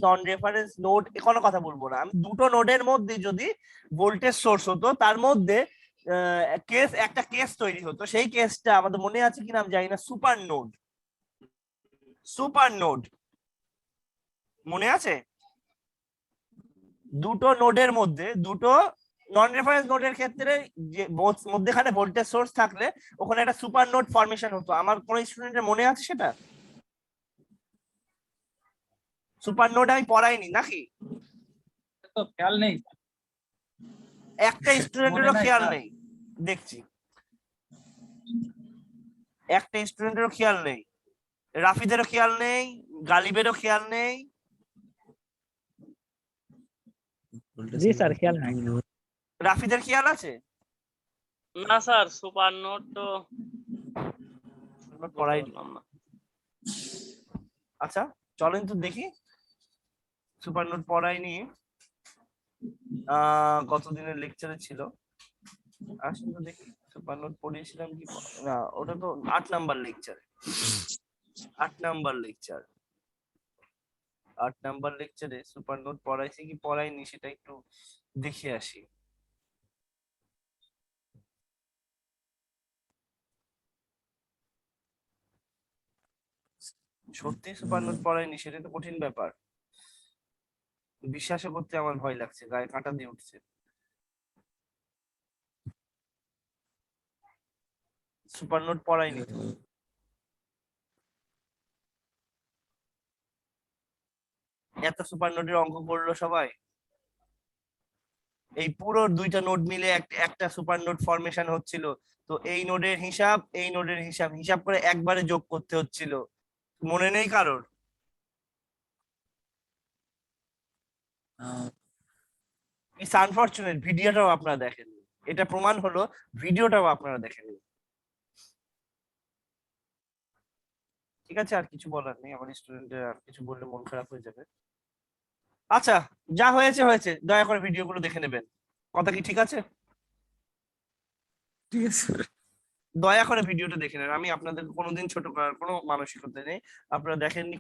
নন রেফারেন্স নোড কোনো কথা বলবো না, আমি দুটো নোডের মধ্যে যদি ভোল্টেজ সোর্স হতো, তার মধ্যে একটা কেস তৈরি হতো। সেই কেসটা আমাদের মনে আছে কিনা আমি জানি না, সুপার নোড মনে আছে? দুটো নোডের মধ্যে, দুটো নন রেফারেন্স নোডের ক্ষেত্রে যে মধ্যখানে ভোল্টেজ সোর্স থাকলে ওখানে একটা সুপার নোড ফরমেশন হতো। আমার কোন স্টুডেন্টের মনে আছে সেটা? সুপার নোড আমি পড়াইনি নাকি? তো খেয়াল নেই। একটা স্টুডেন্টেরও মনে নাই খেয়াল স্যার। নেই, দেখছি একটা স্টুডেন্টেরও খেয়াল নেই, রাফিদেরও খেয়াল নেই, গালিবেরও খেয়াল নেই। জি স্যার খেয়াল রাফিদের খেয়াল আছে? না স্যার, সুপার নোট তো পড়াইনি। বললাম না। আচ্ছা চলেন তো দেখি, সুপার নোট পড়াইনি, কতদিনের লেকচারে ছিল, আসুন তো দেখি সুপার নোট পড়িয়েছিলাম কি। না ওটা তো 8 number lecture, 8 number lecture, 8 number লেকচারে সুপার নোট পড়াইছি কি পড়াইনি সেটা একটু দেখে আসি। সত্যি সুপার নোট পড়াইনি সেটা তো কঠিন ব্যাপার, বিশ্বাসও করতে আমার ভয় লাগছে, গায়ে কাঁটা দিয়ে উঠছে। সুপার নোট পড়াইনি তো। এত সুপার নোটের অঙ্ক করলো সবাই, এই পুরো 2টা নোড মিলে একটা সুপার নোড ফরমেশন হচ্ছিল, তো এই নোডের হিসাব এই নোডের হিসাব হিসাব করে একবারে যোগ করতে হচ্ছিল, মনে নেই কারোর? ইটস আনফরচুনেট, ভিডিওটাও আপনারা দেখেননি, এটা প্রমাণ হলো ভিডিওটাও আপনারা দেখেননি। ঠিক আছে, আর কিছু বলার নেই, আমার স্টুডেন্টদের আর কিছু বললে মন খারাপ হয়ে যাবে। আচ্ছা যা হয়েছে হয়েছে, দয়া করে ভিডিওগুলো দেখে নেবেন, কথা কি ঠিক আছে? ঠিক আছে দয়া করে ভিডিওটা দেখে নেন, আমি আপনাদের কোনোদিন ছোট করার কোনো মানসিকতা নেই, আপনারা দেখেননি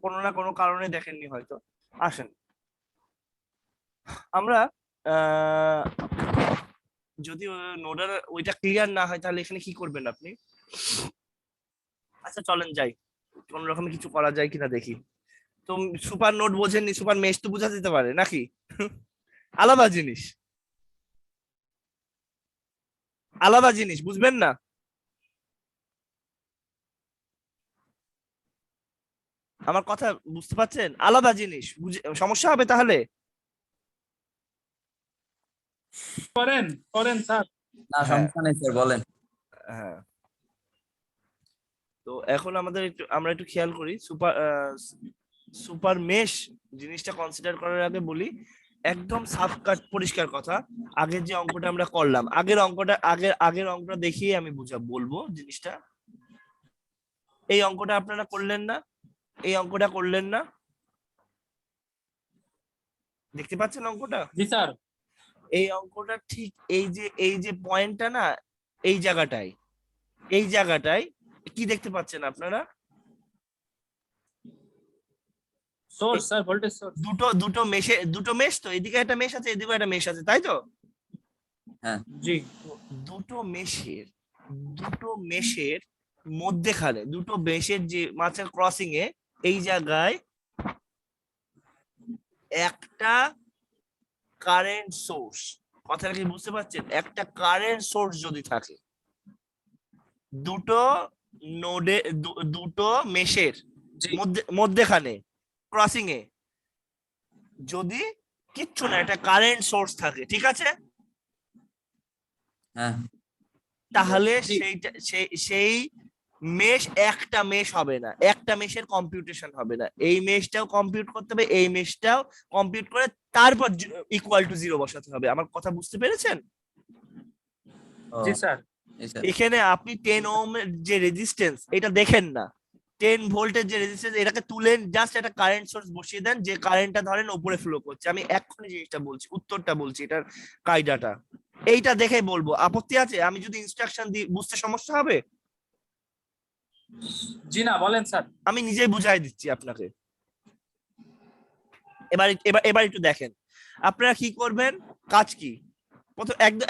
কোনো না কোনো কারণে দেখেননি হয়তো। আসেন আমরা যদি নোডার ওইটা ক্লিয়ার না হয় তাহলে এখানে কি করবেন আপনি? আচ্ছা চলেন যাই, কোন রকমে কিছু করা যায় কিনা দেখি। তো সুপার নোড বোঝেননি, সুপার মেশ তো বোঝা যেতে পারে নাকি? আলাদা জিনিস, আলাদা জিনিস, বুঝবেন না? আমার কথা বুঝতে পারছেন? আলাদা জিনিস, সমস্যা হবে তাহলে? করেন করেন স্যার। না সমস্যা নেই স্যার বলেন হ্যাঁ, তো এখন আমরা একটু খেয়াল করি, সুপার মেশ জিনিসটা কনসিডার করার আগে বলি একদম সাফ কাট পরিষ্কার কথা, আগের যে অঙ্কটা আমরা করলাম, আগের অঙ্কটা দেখিয়ে আমি বলবো জিনিসটা। এই অঙ্কটা আপনারা করলেন না? এই অঙ্কটা করলেন না? দেখতে পাচ্ছেন অঙ্কটা? জি স্যার। এই অঙ্কটা ঠিক এই যে পয়েন্টটা না, এই জায়গাটায় কি দেখতে পাচ্ছেন আপনারা? Source sir, voltage source. দুটো মেশ, তো এদিকে একটা মেশ আছে এদিকে একটা মেশ আছে, তাই তো? জি। দুটো মেশের মধ্যেখানে, দুটো মেশের যে মাঝে ক্রসিং এ, এই জায়গায় একটা কারেন্ট সোর্স, কথাটা কি বুঝতে পারছেন? একটা কারেন্ট সোর্স যদি থাকে দুটো মেশের মধ্যেখানে ক্রসিং এ, যদি কিচ্ছু না একটা কারেন্ট সোর্স থাকে, ঠিক আছে, হ্যাঁ তাহলে সেই মেশ একটা মেশ হবে না, একটা মেশের কম্পিউটেশন হবে না, এই মেশটাও কম্পিউট করতে হবে, এই মেশটাও কম্পিউট করে তারপর ইকুয়াল টু 0 বসাতে হবে। আমার কথা বুঝতে পেরেছেন? জি স্যার। এখানে আপনি 10 ওহম এর যে রেজিস্ট্যান্স এটা দেখেন না, 10 ভোল্টের যে রেজিস্ট্যান্স এটাকে তুলেন, জাস্ট একটা কারেন্ট সোর্স বসিয়ে দেন, যে কারেন্টটা ধরেন উপরে ফ্লো করছে। আমি এক্ষুনি জিনিসটা বলছি, উত্তরটা বলছি, এটার কায়দাটা এইটা দেখে বলবো, আপত্তি আছে? আমি যদি ইনস্ট্রাকশন দিই বুঝতে সমস্যা হবে? জি না, বলেন স্যার। আমি নিজেই বুঝাই দিচ্ছি আপনাকে। এবার একটু দেখেন আপনারা কি করবেন, কাজ কি,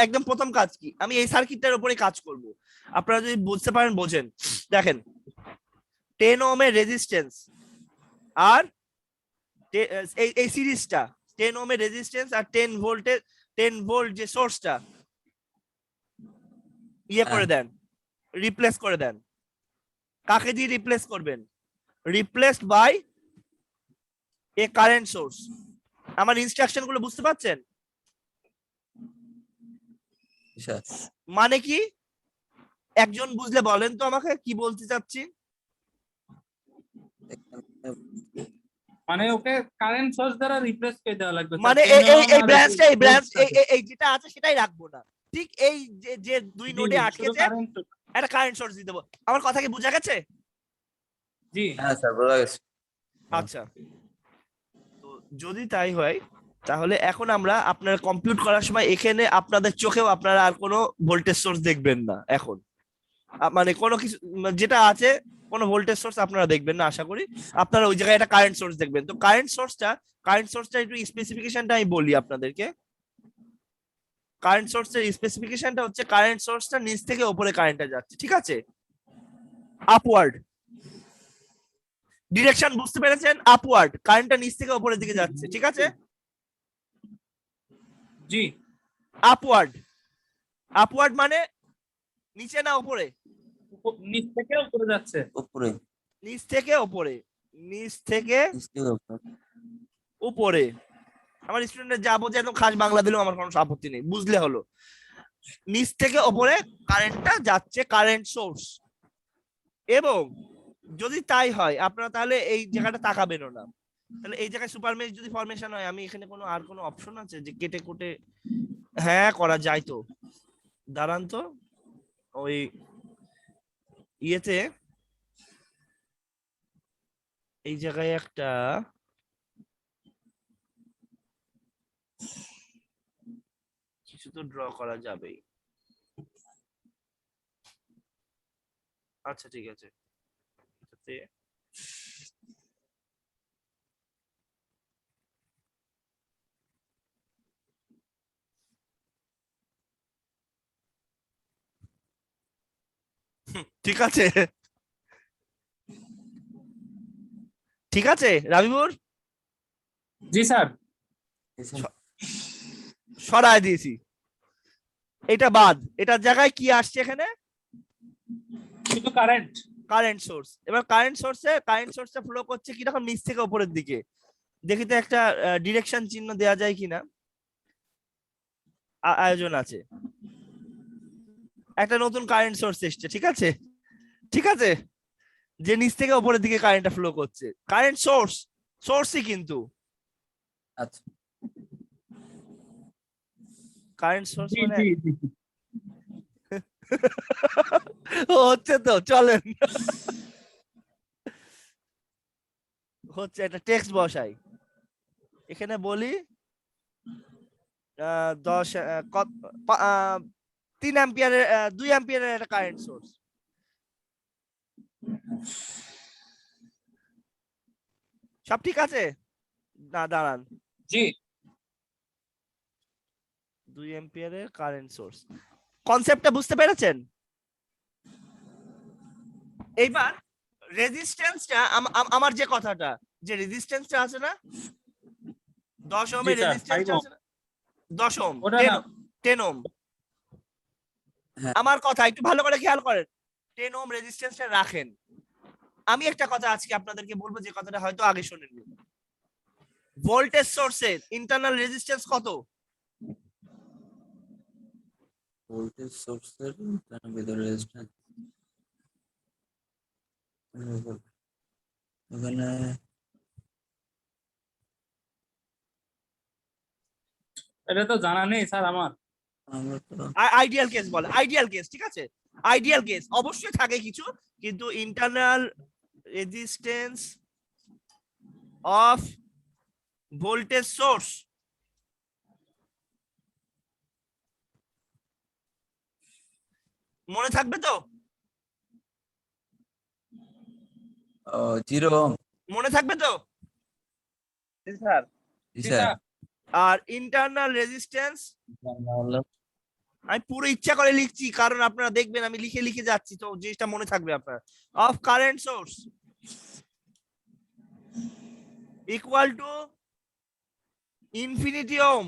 একদম প্রথম কাজ কি, আমি এই সার্কিটটার উপরে কাজ করব, আপনারা যদি বুঝতে পারেন বোঝেন। দেখেন 10 ওহমের রেজিস্ট্যান্স আর এই সিরিজটা 10 ওহমের রেজিস্ট্যান্স আর 10 10 ভোল্ট যে সোর্সটা ইয়ে করে দেন, রিপ্লেস করে দেন। কাকে দিয়ে রিপ্লেস করবেন? Replaced by a current source. আমার ইনস্ট্রাকশন গুলো বুঝতে পারছেন? স্যার মানে কি একজন বুঝলে বলেন তো আমাকে কি বলতে চাচ্ছি। মানে ওকে কারেন্ট সোর্স দ্বারা রিপ্লেস করে দেওয়া লাগবে স্যার। মানে 10 এই ohm আর ব্রাঞ্চটা এই ব্রাঞ্চ source টাকে। এই যেটা আছে সেটাই রাখবো না, ঠিক এই যে দুই জি, নোডে শুধু আটকেছে কারেন্ট। একটা কারেন্ট সোর্স দিয়ে দেবো। আমার কথা কি বোঝা গেছে? জি হ্যাঁ স্যার বোঝা গেছে। আচ্ছা, তো যদি তাই হয় তাহলে এখন আমরা আপনারা কম্পিউট করার সময় এখানে আপনাদের চোখেও আপনারা আর কোনো ভোল্টেজ সোর্স দেখবেন না এখন। মানে কোনো কিছু যেটা আছে কোনো ভোল্টেজ সোর্স আপনারা দেখবেন না আশা করি। আপনারা ওই জায়গায় একটা কারেন্ট সোর্স দেখবেন। তো কারেন্ট সোর্সটা একটু স্পেসিফিকেশনটা আমি বলি আপনাদেরকে। কারেন্ট সোর্সের স্পেসিফিকেশনটা হচ্ছে কারেন্ট সোর্সটা নিচ থেকে উপরে কারেন্টটা যাচ্ছে, ঠিক আছে? আপওয়ার্ড ডিরেকশন বুঝতে পেরেছেন? আপওয়ার্ড কারেন্টটা নিচ থেকে উপরের দিকে যাচ্ছে, ঠিক আছে? জি আপওয়ার্ড মানে নিচে না উপরে? নিচ থেকে উপরে যাচ্ছে। উপরে নিচ থেকে উপরে, নিচ থেকে নিচ থেকে উপরে। উপরে। আমার স্টুডেন্টরা যা বোঝে একদম খাস বাংলা দিলেও আমার কোনো আপত্তি নেই, বুঝলে হলো। নিচ থেকে উপরে কারেন্টটা যাচ্ছে, কারেন্ট সোর্স। এবং যদি তাই হয় আপনারা তাহলে এই জায়গাটা তাকাবেনও না। তাহলে এই জায়গায় সুপার মেশ যদি ফরমেশন হয়, আমি এখানে কোনো আর কোনো অপশন আছে যে কেটে কুটে? হ্যাঁ করা যায় তো, দাঁড়ান তো। ওই ইয়েতে এই জায়গায় একটা কিছু তো ড্র করা যাবেই। আচ্ছা ঠিক আছে, এটাতে ঠিক আছে, ঠিক আছে রাবিবুর, জি স্যার। সরায় দিয়েছি। এটা বাদ, এটার জায়গায় কি আসছে এখানে? শুধু কারেন্ট। Current source. এবার কারেন্ট সোর্সটা ফ্লো করছে কিরকম? নিচ থেকে উপরের দিকে। দেখি তো একটা ডিরেকশন চিহ্ন দেয়া যায় কিনা। আয়োজন আছে, একটা নতুন কারেন্ট সোর্স এসছে, ঠিক আছে? ঠিক আছে, যে নিচ থেকে উপরের দিকে কারেন্টটা ফ্লো করছে। কারেন্ট সোর্সই কিন্তু আচ্ছা কারেন্ট সোর্স জি মানে জি জি। হচ্ছে তো, চলেন হচ্ছে একটা টেক্সট বসাই এখানে, বলি 3 অ্যাম্পিয়ারের 2 অ্যাম্পিয়ারের একটা কারেন্ট সোর্স। সব ঠিক আছে? না দাঁড়ান, জি 2 অ্যাম্পিয়ারের কারেন্ট সোর্স। কনসেপ্টটা বুঝতে পেরেছেন? এইবার রেজিস্ট্যান্সটা আমার যে কথাটা, যে রেজিস্ট্যান্সটা আছে না 10 ওহমের জি স্যার, রেজিস্ট্যান্সটা 5 আছে না, 10 ওহম, ওটা না। 10 ওহম। হ্যাঁ। আমার কথা একটু ভালো করে খেয়াল করেন, 10 ওহম রেজিস্ট্যান্সটা রাখেন। আমি একটা কথা আজকে আপনাদেরকে বলবো যে কথাটা হয়তো আগে শুনেননি। ভোল্টেজ সোর্সের ইন্টারনাল রেজিস্ট্যান্স কত? ভোল্টেজ সোর্সের ভিতরে রেজিস্ট্যান্স ওখানে এটা তো জানা নেই স্যার আমার। আমরা তো আইডিয়াল কেস বলে, আইডিয়াল কেস, ঠিক আছে? আইডিয়াল কেস অবশ্যই থাকে কিছু, কিন্তু internal resistance of voltage source মনে থাকবে তো? 0 ওহম। মনে থাকবে তো? জি স্যার। জি জি স্যার। স্যার। আর ইন্টারনাল রেজিস্ট্যান্স হলো আমি পুরো ইচ্ছা করে লিখছি কারণ আপনারা দেখবেন আমি লিখে লিখে যাচ্ছি, তো জিনিসটা মনে থাকবে আপনার। Of current source equal to infinity ohm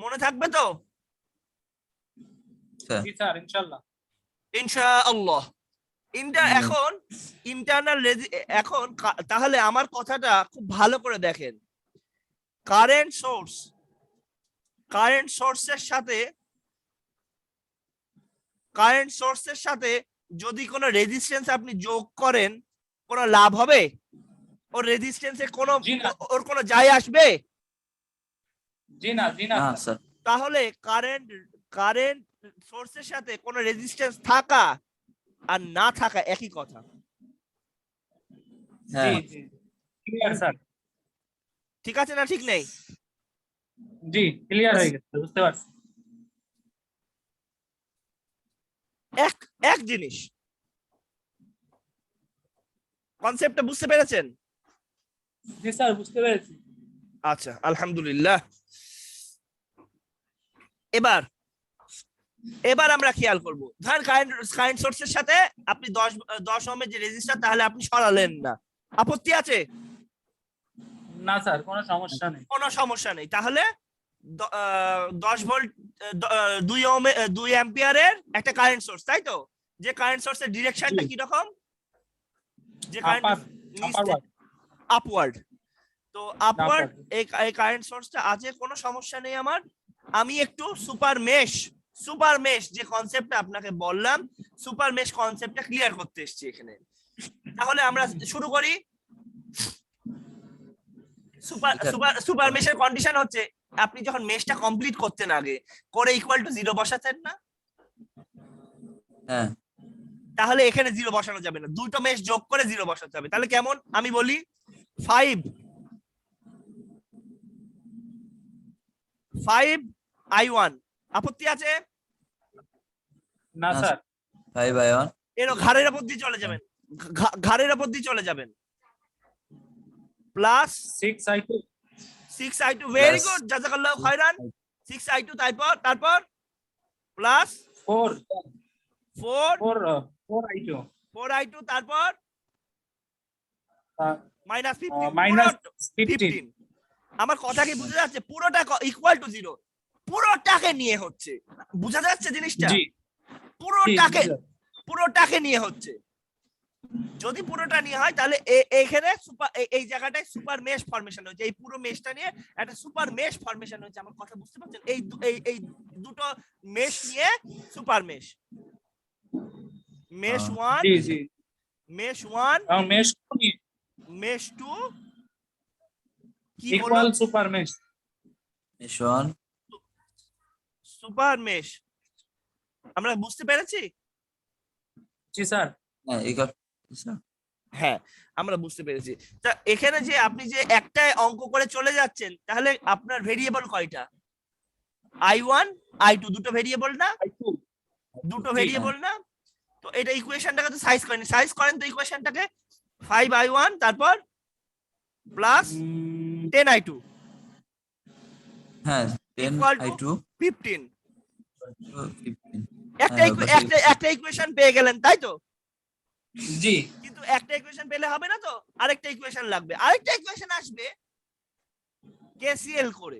মনে থাকবে তো? স্যার জি স্যার ইনশাআল্লাহ। ইনশাআল্লাহ। হুম। এখন ইন্টারনাল এখন তাহলে আমার কথাটা খুব ভালো করে দেখেন। কারেন্ট সোর্সের সাথে যদি কোনো রেজিস্ট্যান্স আপনি যোগ করেন, কোনো লাভ হবে? ওর রেজিস্ট্যান্সে জি না। ওর কোনো যায় আসবে? জি না না স্যার। স্যার তাহলে কারেন্ট সোর্সের সাথে কোনো রেজিস্ট্যান্স থাকা আর না থাকা একই কথা। জি হ্যাঁ জি ক্লিয়ার স্যার। ঠিক আছে না ঠিক নেই? জি ক্লিয়ার হয়ে গেছে, বুঝতে পারছি। এক জিনিস, কনসেপ্টটা বুঝতে পেরেছেন? জি স্যার বুঝতে পেরেছি। আচ্ছা, আলহামদুলিল্লাহ। এবার আমরা খেয়াল করব, ধরেন কারেন্ট সোর্সের সাথে আপনি 10 ওহমের যে রেজিস্টার, তাহলে আপনি সরালেন না, আপত্তি আছে? না স্যার কোনো সমস্যা নেই। কোনো সমস্যা নেই। তাহলে 10 ভোল্ট 2 ওহমে 2 অ্যাম্পিয়ারের একটা কারেন্ট সোর্স, তাই তো? যে কারেন্ট সোর্সের ডিরেকশনটা জি। কি রকম? যে আপার কারেন্ট আপওয়ার্ড। তো আপওয়ার্ড এই কারেন্ট সোর্সটা আছে, কোনো সমস্যা নেই আমার। আমি একটু সুপার মেশ যে কনসেপ্টটা আপনাকে বললাম, সুপার মেশ কনসেপ্টটা ক্লিয়ার করতে এসেছি এখানে। তাহলে আমরা শুরু করি। সুপার মেশের কন্ডিশন হচ্ছে, আপনি যখন মেশটা কমপ্লিট করতেন আগে করে ইকুয়াল টু 0 বসাতেন না? হ্যাঁ তাহলে এখানে 0 বসানো যাবে না, দুটো মেশ যোগ করে 0 বসাতে হবে। তাহলে কেমন? আমি বলি 5i1, আপত্তি আছে? না স্যার। 5i1 এর ঘাড়ের উপর দিয়ে চলে যাবেন, ঘাড়ের উপর দিয়ে চলে যাবেন, plus 6i2 6i2, very Plus- good, জাযাকাল্লাহু খাইরান। 6i2 তারপর প্লাস 4i2, তারপর মাইনাস 15, মাইনাস 15। আমার কথা কি বুঝা যাচ্ছে? পুরোটা ইকুয়াল টু 0, পুরোটাকে নিয়ে হচ্ছে, বুঝা যাচ্ছে জিনিসটা? জি পুরোটাকে নিয়ে হচ্ছে। যদি পুরোটা নিয়ে হয় তাহলে এখানে এই জায়গাটায় সুপার মেশ ফরমেশন হয়েছে, এই পুরো মেশটা নিয়ে একটা সুপার মেশ ফরমেশন হয়েছে। আমার কথা বুঝতে পারছেন? এই দুটো মেশ নিয়ে সুপার মেশ 1, জি জি মেশ 1, এবং মেশ 2 নিয়ে মেশ 2 কি হলো? Equal super mesh. Mesh 1 super mesh. আমরা বুঝতে পেরেছি? জি স্যার। হ্যাঁ ইকুয়াল স্যার হ্যাঁ, আমরা বুঝতে পেরেছি। তা এখানে যে আপনি যে একটা অঙ্ক করে চলে যাচ্ছেন, তাহলে আপনার ভেরিয়েবল কয়টা? i1 i2, দুটো ভেরিয়েবল না? দুটো জি। ভেরিয়েবল না? তো এটা ইকুয়েশনটাকে তো সাইজ করেন তো ইকুয়েশনটাকে। 5i1 তারপর প্লাস 10i2 হ্যাঁ Equal to 10i2 15। 15 একটা ইকুয়েশন পেয়ে গেলেন, তাই তো? জি কিন্তু একটা ইকুয়েশন পেলে হবে না তো, আরেকটা ইকুয়েশন লাগবে। আরেকটা ইকুয়েশন আসবে কেসিএল করে,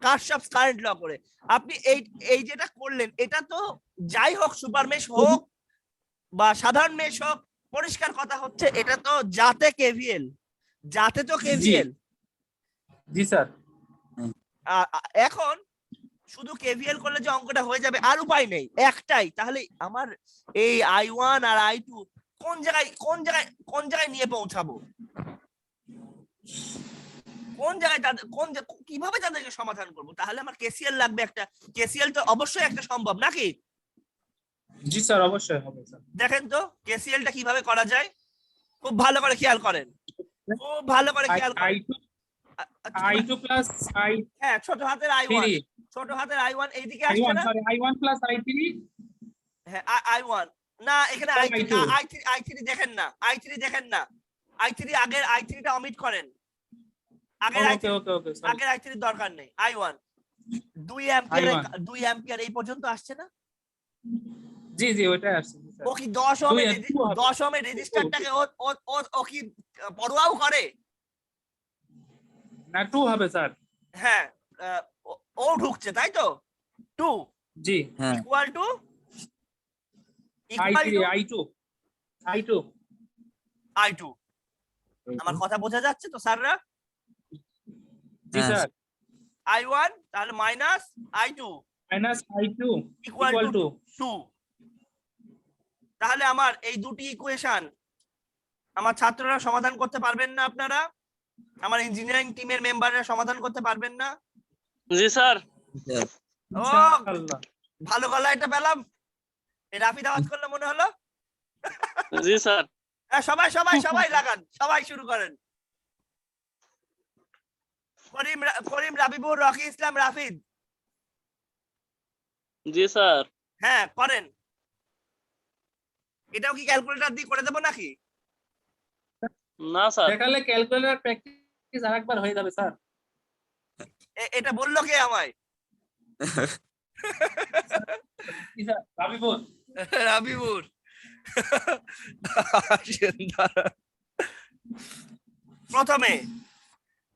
কারশফস কারেন্ট ল করে। আপনি এই যেটা করলেন, এটা তো যাই হোক, সুপার মেশ হোক বা সাধারণ মেশ হোক, পরিষ্কার কথা হচ্ছে এটা তো যাতে কেভিএল, জি স্যার। এখন শুধু কেভিএল করলে যে অঙ্কটা হয়ে যাবে আর উপায় নেই, একটাই। তাহলে আমার এই i1 আর i2 কোন জায়গায় নিয়ে পৌঁছাবো? কিভাবে তাদেরকে সমাধান করব? তাহলে আমার কেসিএল লাগবে একটা। কেসিএল তো অবশ্যই একটা সম্ভব নাকি? জি স্যার অবশ্যই হবে স্যার। দেখেন তো কেসিএলটা কিভাবে করা যায়, খুব ভালো করে খেয়াল করেন, খুব ভালো করে খেয়াল করেন। i2 প্লাস i হ্যাঁ, ছোট হাতের i1 এইদিকে আসছে না? i1 plus i3। হ্যাঁ, i1 না, এখানে i3 দেখেন না, i3 আগের i3টা অমিট করেন। আগের i3 দরকার নেই। i1 2 অ্যাম্পিয়ার এই পর্যন্ত আসছে না? জি জি ওইটাই আসছে স্যার। ও কি 10 ওহমের রেজিস্টারটাকে ও কি পরোয়াও করে? না 2 হবে স্যার। হ্যাঁ, ও ঢুকছে তাই তো 2 জি হ্যাঁ equal to I3 I2 I2 i2 আমার কথা বোঝা যাচ্ছে তো স্যাররা জি হ্যাঁ। স্যার i1 তাহলে minus i2 minus I2 equal equal to to 2 তাহলে আমার এই দুটি ইকুয়েশন আমার ছাত্ররা সমাধান করতে পারবেন না আপনারা আমার ইঞ্জিনিয়ারিং টিমের মেম্বাররা সমাধান করতে পারবেন না জি স্যার স্যার ও ইনশাআল্লাহ ভালো গলা এটা পেলাম এই রাফিদ আওয়াজ করলে মনে হলো জি স্যার হ্যাঁ, সবাই সবাই সবাই লাগান সবাই শুরু করেন করিম রাবিবুর রকি ইসলাম রাফিদ জি স্যার হ্যাঁ করেন এটাও কি ক্যালকুলেটর দিয়ে করে দেবো নাকি না স্যার দেখালে ক্যালকুলেটর প্র্যাকটিস আরেকবার হয়ে যাবে স্যার এটা বললো কে আমায় জি স্যার রাবিবুল রাবিবুর প্রথমে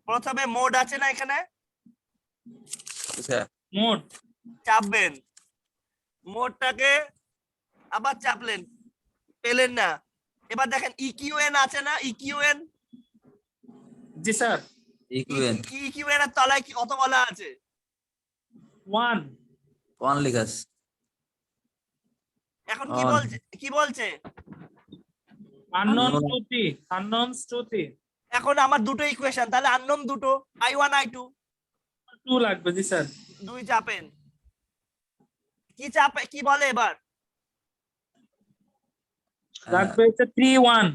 প্রথমে মোড আছে না এখানে স্যার মোট চাপবেন মোডটাকে আবার চাপলেন পেলেন না এবার দেখেন ইকিউএন আছে না ইকিউএন জি স্যার ইকুয়েন ইকিউএন এর তলায় কি কত বলা আছে 1 1 লেখা আছে। এখন কি On. বলছে কি বলছে unknown Unknown. 2 3 unknowns 2 3 এখন আমার দুটো ইকুয়েশন তাহলে আননোন দুটো i1 i2 2 লাগবে জি স্যার দুই চাপেন কি চাপে কি বলে এবার লাগবে হচ্ছে 3 1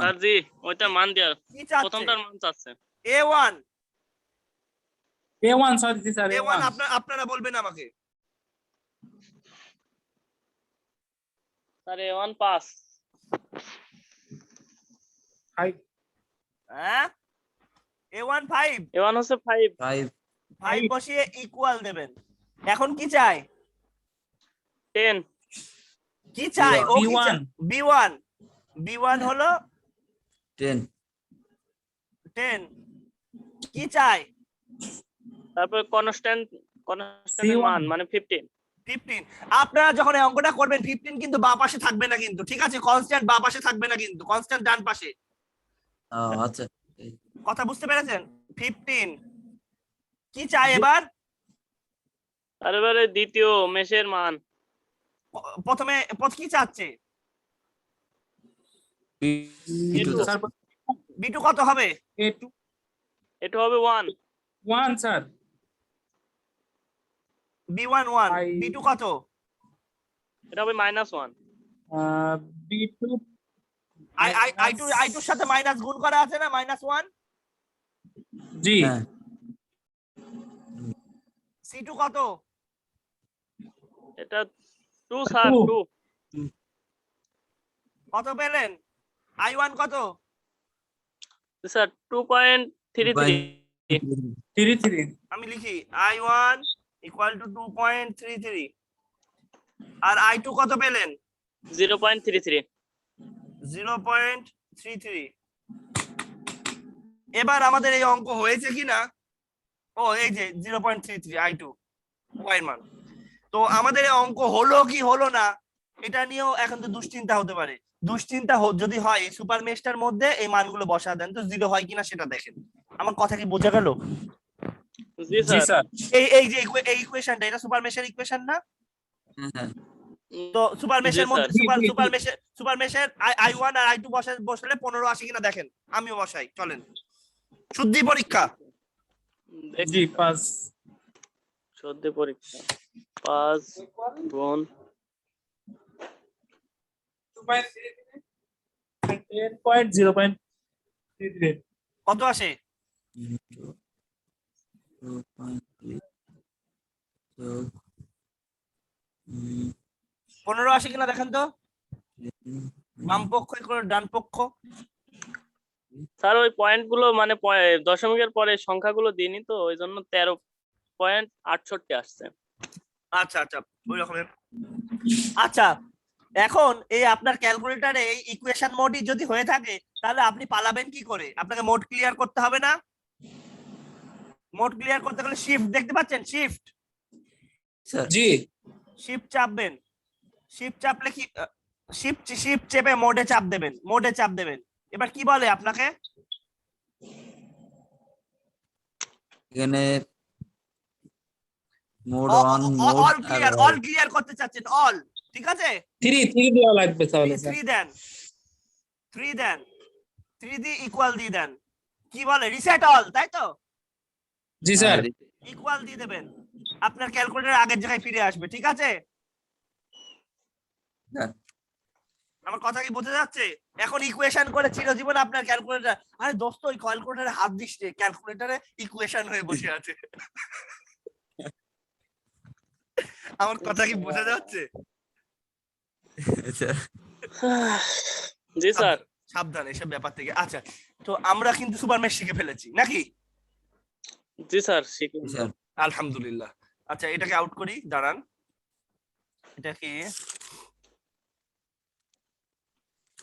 স্যার জি ওইটা মান দেওয়ার কি চাচ্ছে প্রথমটার মান চাচ্ছে a1 A1 সরি জি স্যার a1 A1 আপনারা বলবেন আমাকে স্যার A1 পাস 5 হ্যাঁ a1 5 A1 হচ্ছে 5 5 5 বসিয়ে ইকুয়াল দেবেন এখন কি চাই 10 কি চাই ও কি B1 চায়? b1 b1 হলো 10 10 কি চাই তারপর কনস্ট্যান্ট C1 মান মানে 15 15 আপনারা যখন এই অঙ্কটা করবেন 15 কিন্তু বাঁ পাশে থাকবে না কিন্তু ঠিক আছে কনস্ট্যান্ট বাঁ পাশে থাকবে না কিন্তু কনস্ট্যান্ট ডান পাশে আচ্ছা কথা বুঝতে পেরেছেন 15 কি চাই এবার তারপরে দ্বিতীয় মেশের মান প্রথমে কি চাচ্ছে B2 স্যার b2 কত হবে A2 এটা হবে 1 1 স্যার b1 1 I- b2 কত এটা হবে -1 B2 i2 এর সাথে মাইনাস গুণ করা আছে না -1 জি হ্যাঁ c2 কত এটা 2 স্যার 2 2 কত পেলেন i1 কত স্যার 2.33 33 আমি লিখি i1 equal to 2.33 R i2 কত পেলেন 0.33 0.33 এবার আমাদের এই অঙ্ক হয়েছে কিনা ও এই যে 0.33 i2 y এর মান তো আমাদের এই অঙ্ক হলো কি হলো না এটা নিয়েও এখন তো দুশ্চিন্তা হতে পারে দুশ্চিন্তা যদি হয় এই সুপার মেশটার মধ্যে এই মানগুলো বসা দেন তো 0 হয় কিনা সেটা দেখেন আমার কথা কি বোঝা গেল জি জি স্যার স্যার এই যে এই ইকুয়েশনটা এটা সুপার মেশের ইকুয়েশন না হ্যাঁ তো সুপার মেশের জি, মধ্যে স্যার। সুপার মেশের i1 আর i2 বসালে 15 আসে কিনা দেখেন আমিও বসাই চলেন শুদ্ধি পরীক্ষা জি পাস সদ্য পরীক্ষা 5 গুণ 10.0.33 কত আসে 15 আসে কিনা দেখেন তো বাম পক্ষ করে ডান পক্ষ স্যার ওই পয়েন্ট গুলো মানে দশমিকের পরে সংখ্যাগুলো দিইনি তো ওই জন্য 13.68 আসছে আচ্ছা আচ্ছা ওই রকমের আচ্ছা এখন এই আপনার ক্যালকুলেটরে এই ইকুয়েশন মোডই যদি হয়ে থাকে তাহলে আপনি পালাবেন কি করে আপনাকে মোড ক্লিয়ার করতে হবে না মোড ক্লিয়ার করতে গেলে শিফট দেখতে পাচ্ছেন, শিফট স্যার জি শিফট চাপবেন, শিফট চাপলে কি শিফট শিফট চেপে মোডে চাপ দেবেন, মোডে চাপ দেবেন। এবার কি বলে আপনাকে? এখানে mode on mode all clear, all clear করতে চাচ্ছেন, অল, ঠিক আছে? 3 দেওয়া লাগবে তাহলে স্যার 3 দেন, 3 দেন, 3 দিয়ে ইকুয়াল দিয়ে দেন। কি বলে? রিসেট অল, তাই তো? জি স্যার ইকুয়াল দিয়ে দেবেন, আপনার ক্যালকুলেটর আগের জায়গায় ফিরে আসবে, ঠিক আছে? হ্যাঁ। আমার কথা কি বোঝা যাচ্ছে? এখন ইকুয়েশন করে চিরজীবন আপনার ক্যালকুলেটর, আরে দোস্ত ওই ক্যালকুলেটরে হাত দিস রে, ক্যালকুলেটরে ইকুয়েশন হয়ে বসে আছে। আমার কথা কি বোঝা যাচ্ছে? স্যার জি স্যার। সাবধান এসব ব্যাপার থেকে। আচ্ছা, তো আমরা কিন্তু সুপার মেশ শিখে ফেলেছি নাকি? জি স্যার শিখুন। স্যার আলহামদুলিল্লাহ। আচ্ছা, এটাকে আউট করি, দাঁড়ান। এটাকে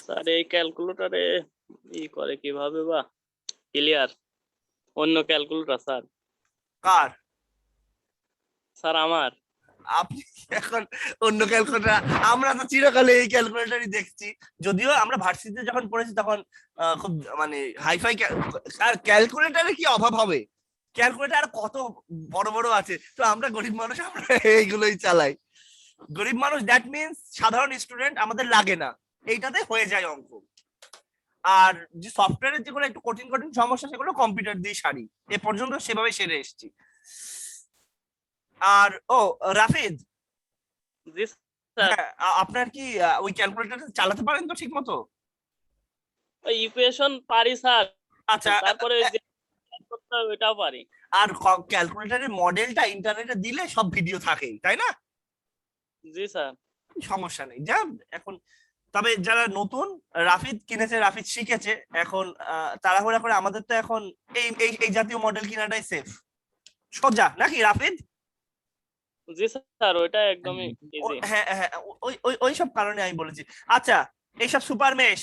স্যার এই ক্যালকুলেটরে ই করে কিভাবে বা? ক্লিয়ার অন্য ক্যালকুলেটর স্যার। কার? স্যার আমার। আপনি এখন অন্য ক্যালকুলেটর, আমরা তো চিরকালে এই ক্যালকুলেটরই দেখছি। যদিও আমরা ভার্সিটিতে যখন পড়েছি তখন খুব মানে হাইফাই, আর ক্যালকুলেটরে কি অভাব হবে? ক্যালকুলেটর কত বড় বড় আছে, তো আমরা গরিব মানুষ, আমরা এইগুলোই চালাই। গরিব মানুষ, দ্যাট মিনস সাধারণ স্টুডেন্ট, আমাদের লাগে না, এইটাতে হয়ে যায় অঙ্ক। আর যে সফটওয়্যারের যেগুলো একটু কঠিন কঠিন সমস্যা, সেগুলো কম্পিউটার দিয়ে সারি, এ পর্যন্ত সেভাবে সেরে এসেছি। আর ও রাফিদ, জি স্যার। হ্যাঁ, আপনার কি ওই ক্যালকুলেটর চালাতে পারেন তো ঠিক মতো? ওই ইকুয়েশন পারি স্যার, আচ্ছা, তারপরে ওই যে করতে হবে ওইটাও পারি। আর ক্যালকুলেটরের মডেলটা ইন্টারনেটে দিলে সব ভিডিও থাকে, তাই না? জি স্যার। সমস্যা নেই যা এখন। তবে যারা নতুন, রাফিদ কিনেছে, রাফিদ শিখেছে, এখন তাড়াহুড়া করে আমাদের তো এখন এই এই জাতীয় মডেল কিনাটাই সেফ, সোজা নাকি রাফিদ? জি স্যার ওইটা একদমই ইজি। হ্যাঁ হ্যাঁ, ওই সব কারণে আমি বলেছি। আচ্ছা, এইসব সুপার মেশ,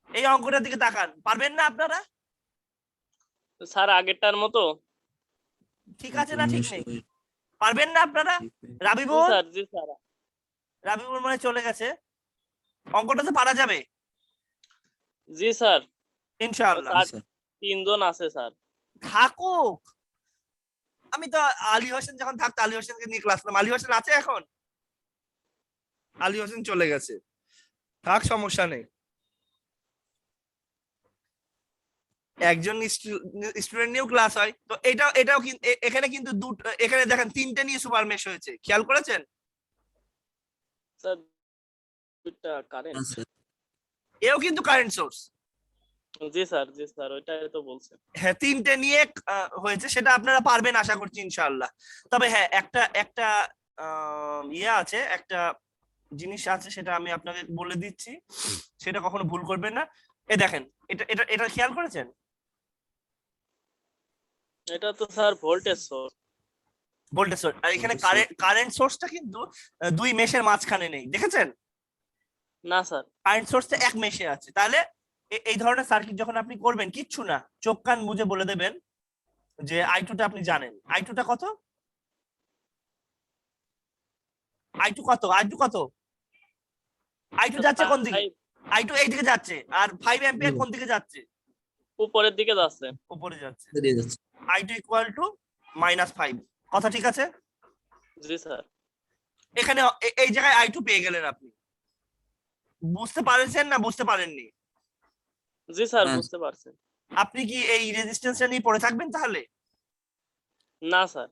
এই অঙ্কটার দিকে তাকান, পারবেন না আপনারা? স্যার আগেরটার মতো? ঠিক আছে না ঠিক নেই? পারবেন না আপনারা? জি রাবিবুল, স্যার। জি স্যার। রাবিবুল মানে চলে গেছে, অঙ্কটা তো পারা যাবে জি স্যার। ইনশাআল্লাহ। স্যার 3 জন আছে স্যার। থাকুক, আমি তো আলী হোসেন যখন থাকতো আলী হোসেনকে নিয়ে ক্লাস নিলাম। আলী হোসেন আছে এখন? আলী হোসেন চলে গেছে, থাক, সমস্যা নেই। একজন স্টুডেন্ট নিয়েও ক্লাস হয়, তো এটাও কিন্তু এখানে কিন্তু এখানে দেখেন 3টে নিয়ে সুপার মেশ হয়েছে, খেয়াল করেছেন? স্যার দুইটা কারেন্ট। এও কিন্তু কারেন্ট সোর্স। জি স্যার। জি স্যার ওইটাই তো বলছেন। হ্যাঁ, 3টে নিয়ে হয়েছে, সেটা আপনারা পারবেন আশা করছি ইনশাআল্লাহ। তবে হ্যাঁ, একটা ইয়ে আছে, একটা জিনিস আছে, সেটা আমি আপনাকে বলে দিচ্ছি, সেটা কখনো ভুল করবেন না। এ দেখেন, এটা এটা এটা খেয়াল করেছেন? এটা তো sir voltage source. Voltage source, আর এখানে কারেন্ট সোর্সটা কিন্তু দুই মেশের মাঝখানে নেই, দেখেছেন? না স্যার। কারেন্ট সোর্সটা এক মেশে আছে। তাহলে এই ধরনের সার্কিট যখন আপনি করবেন, কিচ্ছু না, চোখ কান বুঝে বলে দেবেন যে I2টা আপনি জানেন, I2টা কত, I2 কত, I2 কত, I2 যাচ্ছে কোন দিকে? I2 এই দিকে যাচ্ছে, আর 5 অ্যাম্পিয়ার কোন দিকে যাচ্ছে? উপরের দিকে যাচ্ছে। উপরে যাচ্ছে। দিয়ে যাচ্ছে I2 ইকুয়াল টু -5, কথা ঠিক আছে? জি স্যার। এখানে এই জায়গায় I2 পেয়ে গেলেন আপনি, বুঝতে পারছেন না বুঝতে পারেননি? জি স্যার হ্যাঁ। বুঝতে পারছেন। আপনি কি এই রেজিস্ট্যান্সটা নিয়ে পড়ে থাকবেন তাহলে? না স্যার।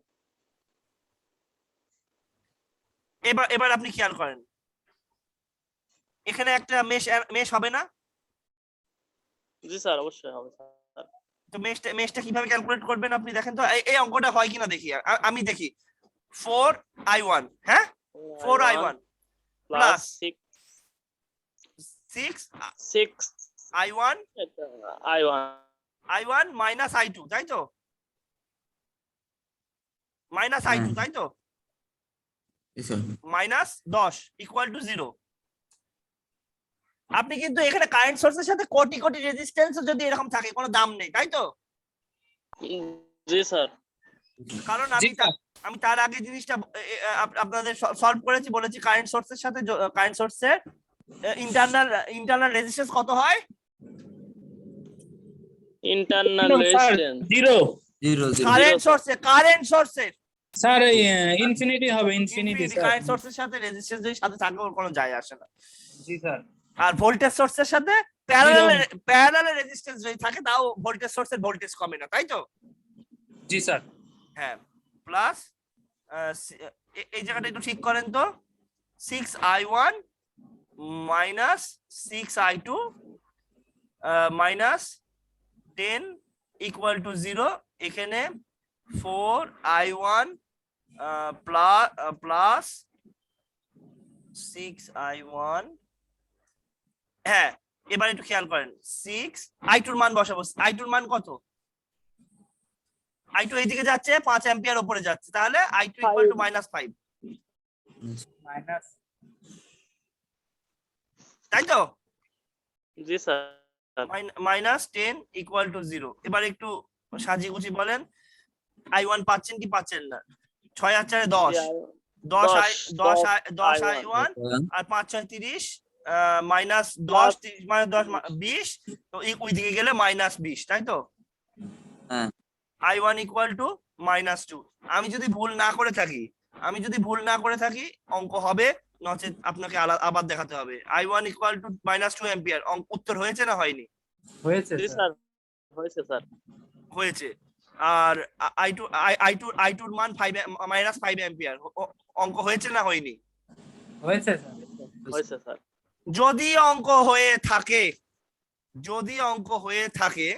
এবার আপনি খেয়াল করেন, এখানে একটা মেশ হবে না? জি স্যার অবশ্যই হবে স্যার। তো মেশটা কিভাবে ক্যালকুলেট করবেন আপনি দেখেন তো, এই অঙ্কটা হয় কিনা দেখি, আমি দেখি। 4I1, হ্যাঁ, 4I1 plus 6I1 I1 minus I2, তাই তো? মাইনাস I2, তাই তো? -10 ইকুয়াল টু 0। আপনি কিন্তু এখানে কারেন্ট সোর্সের সাথে কোটি কোটি রেজিস্ট্যান্স যদি এরকম থাকে, কোনো দাম নেই, তাই তো? জি স্যার। কারণ জি স্যার। আমি তার আগে জিনিসটা আপনাদের সলভ করেছি, বলেছি কারেন্ট সোর্সের সাথে কারেন্ট সোর্সের ইন্টারনাল রেজিস্ট্যান্স কত হয়? ইন্টারনাল স্যার রেজিস্ট্যান্স 0 0 0 কারেন্ট সোর্সের স্যার এই ইনফিনিটি হবে ইনফিনিটি স্যার। কারেন্ট সোর্সের সাথে রেজিস্ট্যান্স যদি সাথে থাকে ওর কোনো যায় আসে না। জি স্যার। আর ভোল্টেজ সোর্সের সাথে প্যারালাল রেজিস্ট্যান্স যদি থাকে তাও ভোল্টেজ সোর্সের ভোল্টেজ কমে না, তাই তো? জি স্যার। হ্যাঁ, প্লাস এই জায়গাটা একটু ঠিক করেন তো, 6i1 minus 6i2 minus 10 equal to 0। এখানে 4i1 প্লাস 6i1। হ্যাঁ, এবার একটু খেয়াল করেন, 6i2 এর মান বসাবো। i2 এর মান কত? i2 এইদিকে যাচ্ছে, 5 অ্যাম্পিয়ার উপরে যাচ্ছে, তাহলে i2 ইকুয়াল টু -5, মাইনাস। তাই তো? জি স্যার। -10 equal to 0। এবার একটু সাজিয়ে গুছিয়ে বলেন, i1 পাচ্ছেন কি পাচ্ছেন না? 6 আর 4 10, 10 i1 আর 5 6 30, মাইনাস 10, 30 মানে 10 20, তো ওই দিকে গেলে -20, তাই তো? হ্যাঁ। i1 equal to -2। আমি যদি ভুল না করে থাকি অঙ্ক হবে, নচেত আপনাকে আবার দেখাতে হবে। i1 equal to -2 ampere. উত্তর হয়েছে না হয়নি? হয়েছে জি স্যার। স্যার, হয়েছে স্যার। হয়েছে। আর i2 এর মান -5 অ্যাম্পিয়ার। অঙ্ক হয়েছে না হয়নি? হয়েছে স্যার। হয়েছে স্যার। যদি অঙ্ক হয়ে থাকে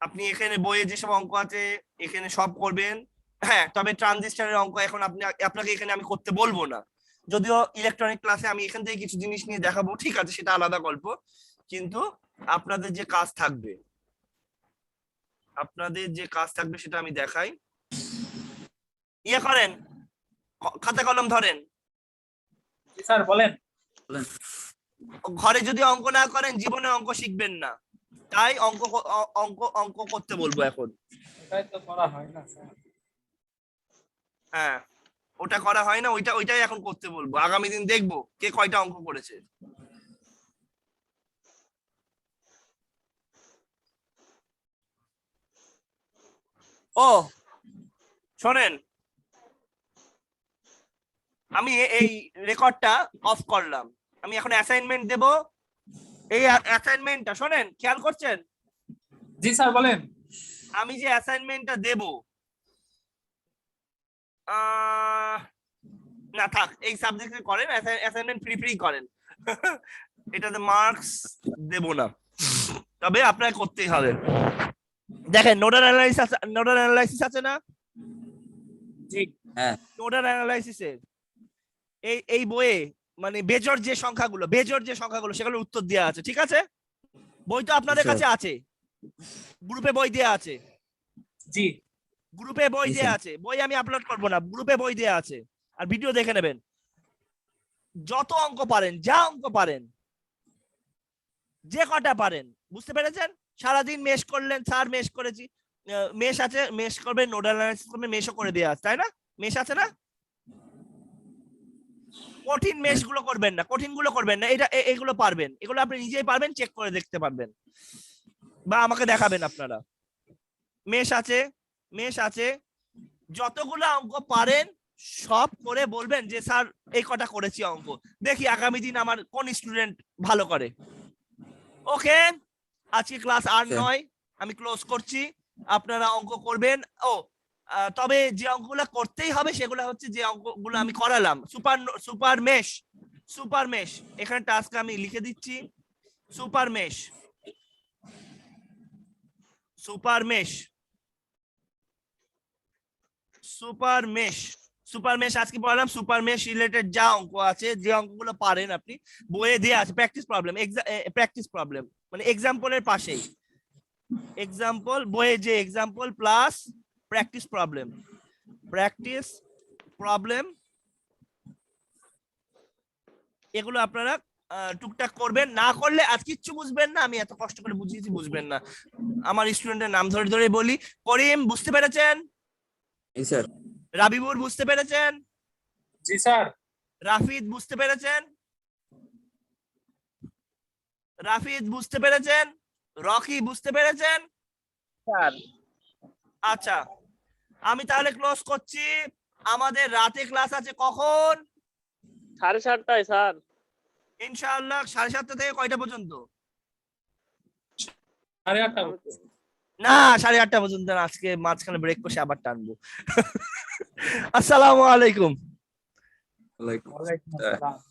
আপনি এখানে বইয়ে যেসব অঙ্ক আছে এখানে সব করবেন। হ্যাঁ, তবে ট্রানজিস্টরের অঙ্ক এখন আপনাকে এখানে আমি করতে বলবো না, যদিও ইলেকট্রনিক ক্লাসে আমি এখান থেকে কিছু জিনিস নিয়ে দেখাবো, ঠিক আছে, সেটা আলাদা গল্প। কিন্তু আপনাদের যে কাজ থাকবে সেটা আমি দেখাই। ইয়ে করেন, খাতা কলম ধরেন। জি স্যার বলেন। ঘরে যদি অঙ্ক না করেন জীবনে অঙ্ক শিখবেন না, তাই অঙ্ক করতে বলবো এখন। এটাই তো করা হয় না স্যার। হ্যাঁ, ওটা করা হয় না, ওইটাই এখন করতে বলবো। আগামী দিন দেখবো কে কয়টা অঙ্ক করেছে। ও শোনেন, আমি এই রেকর্ডটা অফ করলাম, আমি এখন অ্যাসাইনমেন্ট দেব। এই অ্যাসাইনমেন্টটা শোনেন, খেয়াল করছেন? জি স্যার বলেন। আমি যে অ্যাসাইনমেন্টটা দেব, না থাক, এই সাবজেক্টে করেন, অ্যাসাইনমেন্ট ফ্রি করেন। এটাতে মার্কস দেব না, তবে আপনাকে করতেই হবে। দেখেন, নোডাল অ্যানালাইসিস আছে না? জি। হ্যাঁ। নোডাল অ্যানালাইসিসের এই বইয়ে মানে বেজোড় যে সংখ্যাগুলো সেগুলোর উত্তর দেওয়া আছে, ঠিক আছে? বই তো আপনাদের কাছে আছে, গ্রুপে বই দেওয়া আছে। জি। গ্রুপে বই দেওয়া আছে, বই আমি আপলোড করব না, গ্রুপে বই দেওয়া আছে, আর ভিডিও দেখে নেবেন। যত অঙ্ক পারেন, যা অঙ্ক পারেন, যে কটা পারেন, বুঝতে পেরেছেন? সারাদিন মেশ করলেন, স্যার মেশ করেছি, মেশ আছে, মেশ করবেন, নোডাল অ্যানালাইসিস করবেন, মেশও করে দেওয়া আছে, তাই না? মেশ আছে না? কঠিন মেশ গুলো করবেন না, এগুলো পারবেন, এগুলো আপনি নিজেই পারবেন, চেক করে দেখতে পারবেন বা আমাকে দেখাবেন আপনারা। মেশ আছে, যতগুলো অঙ্ক পারেন সব করে বলবেন যে স্যার এই কটা করেছি অঙ্ক, দেখি আগামী দিন আমার কোন স্টুডেন্ট ভালো করে। ওকে, আজকে ক্লাস আর নয়, আমি ক্লোজ করছি। আপনারা অঙ্ক করবেন। তবে যে অঙ্কগুলো করতেই হবে সেগুলো হচ্ছে যে অঙ্কগুলো আমি করালাম, সুপার মেশ। এখানে টাস্ক আমি লিখে দিচ্ছি, সুপার মেশ আজকে পড়ালাম। সুপার মেশ রিলেটেড যা অঙ্ক আছে, যে অঙ্কগুলো পারেন আপনি, বইয়ে দেওয়া আছে, প্র্যাকটিস প্রবলেম মানে এক্সাম্পলের পাশেই, বইয়ে যে এক্সাম্পল প্লাস প্র্যাকটিস প্রবলেম, এগুলো আপনারা টুকটাক করবেন, না করলে আজ কিচ্ছু বুঝবেন না, আমি এত কষ্ট করে বুঝিয়েছি বুঝবেন না। আমার স্টুডেন্টের নাম ধরে ধরে বলি। করিম বুঝতে পেরেছেন? জি স্যার। রাবিবুর বুঝতে পেরেছেন? জি স্যার। রাফিদ বুঝতে পেরেছেন? রাফিদ বুঝতে পেরেছেন? রকি বুঝতে পেরেছেন? স্যার আচ্ছা, আমি তাহলে ক্লোজ করছি। আমাদের রাতে ক্লাস আছে কখন? 7:30টায় স্যার। ইনশাআল্লাহ 7:30 থেকে কয়টা পর্যন্ত? 8:30 না 8:30 পর্যন্ত না, আজকে মাঝখানে ব্রেক করে আবার টানবো। আসসালামু আলাইকুম। ওয়ালাইকুম ওয়ালাইকুম আসসালাম। আসসালাম।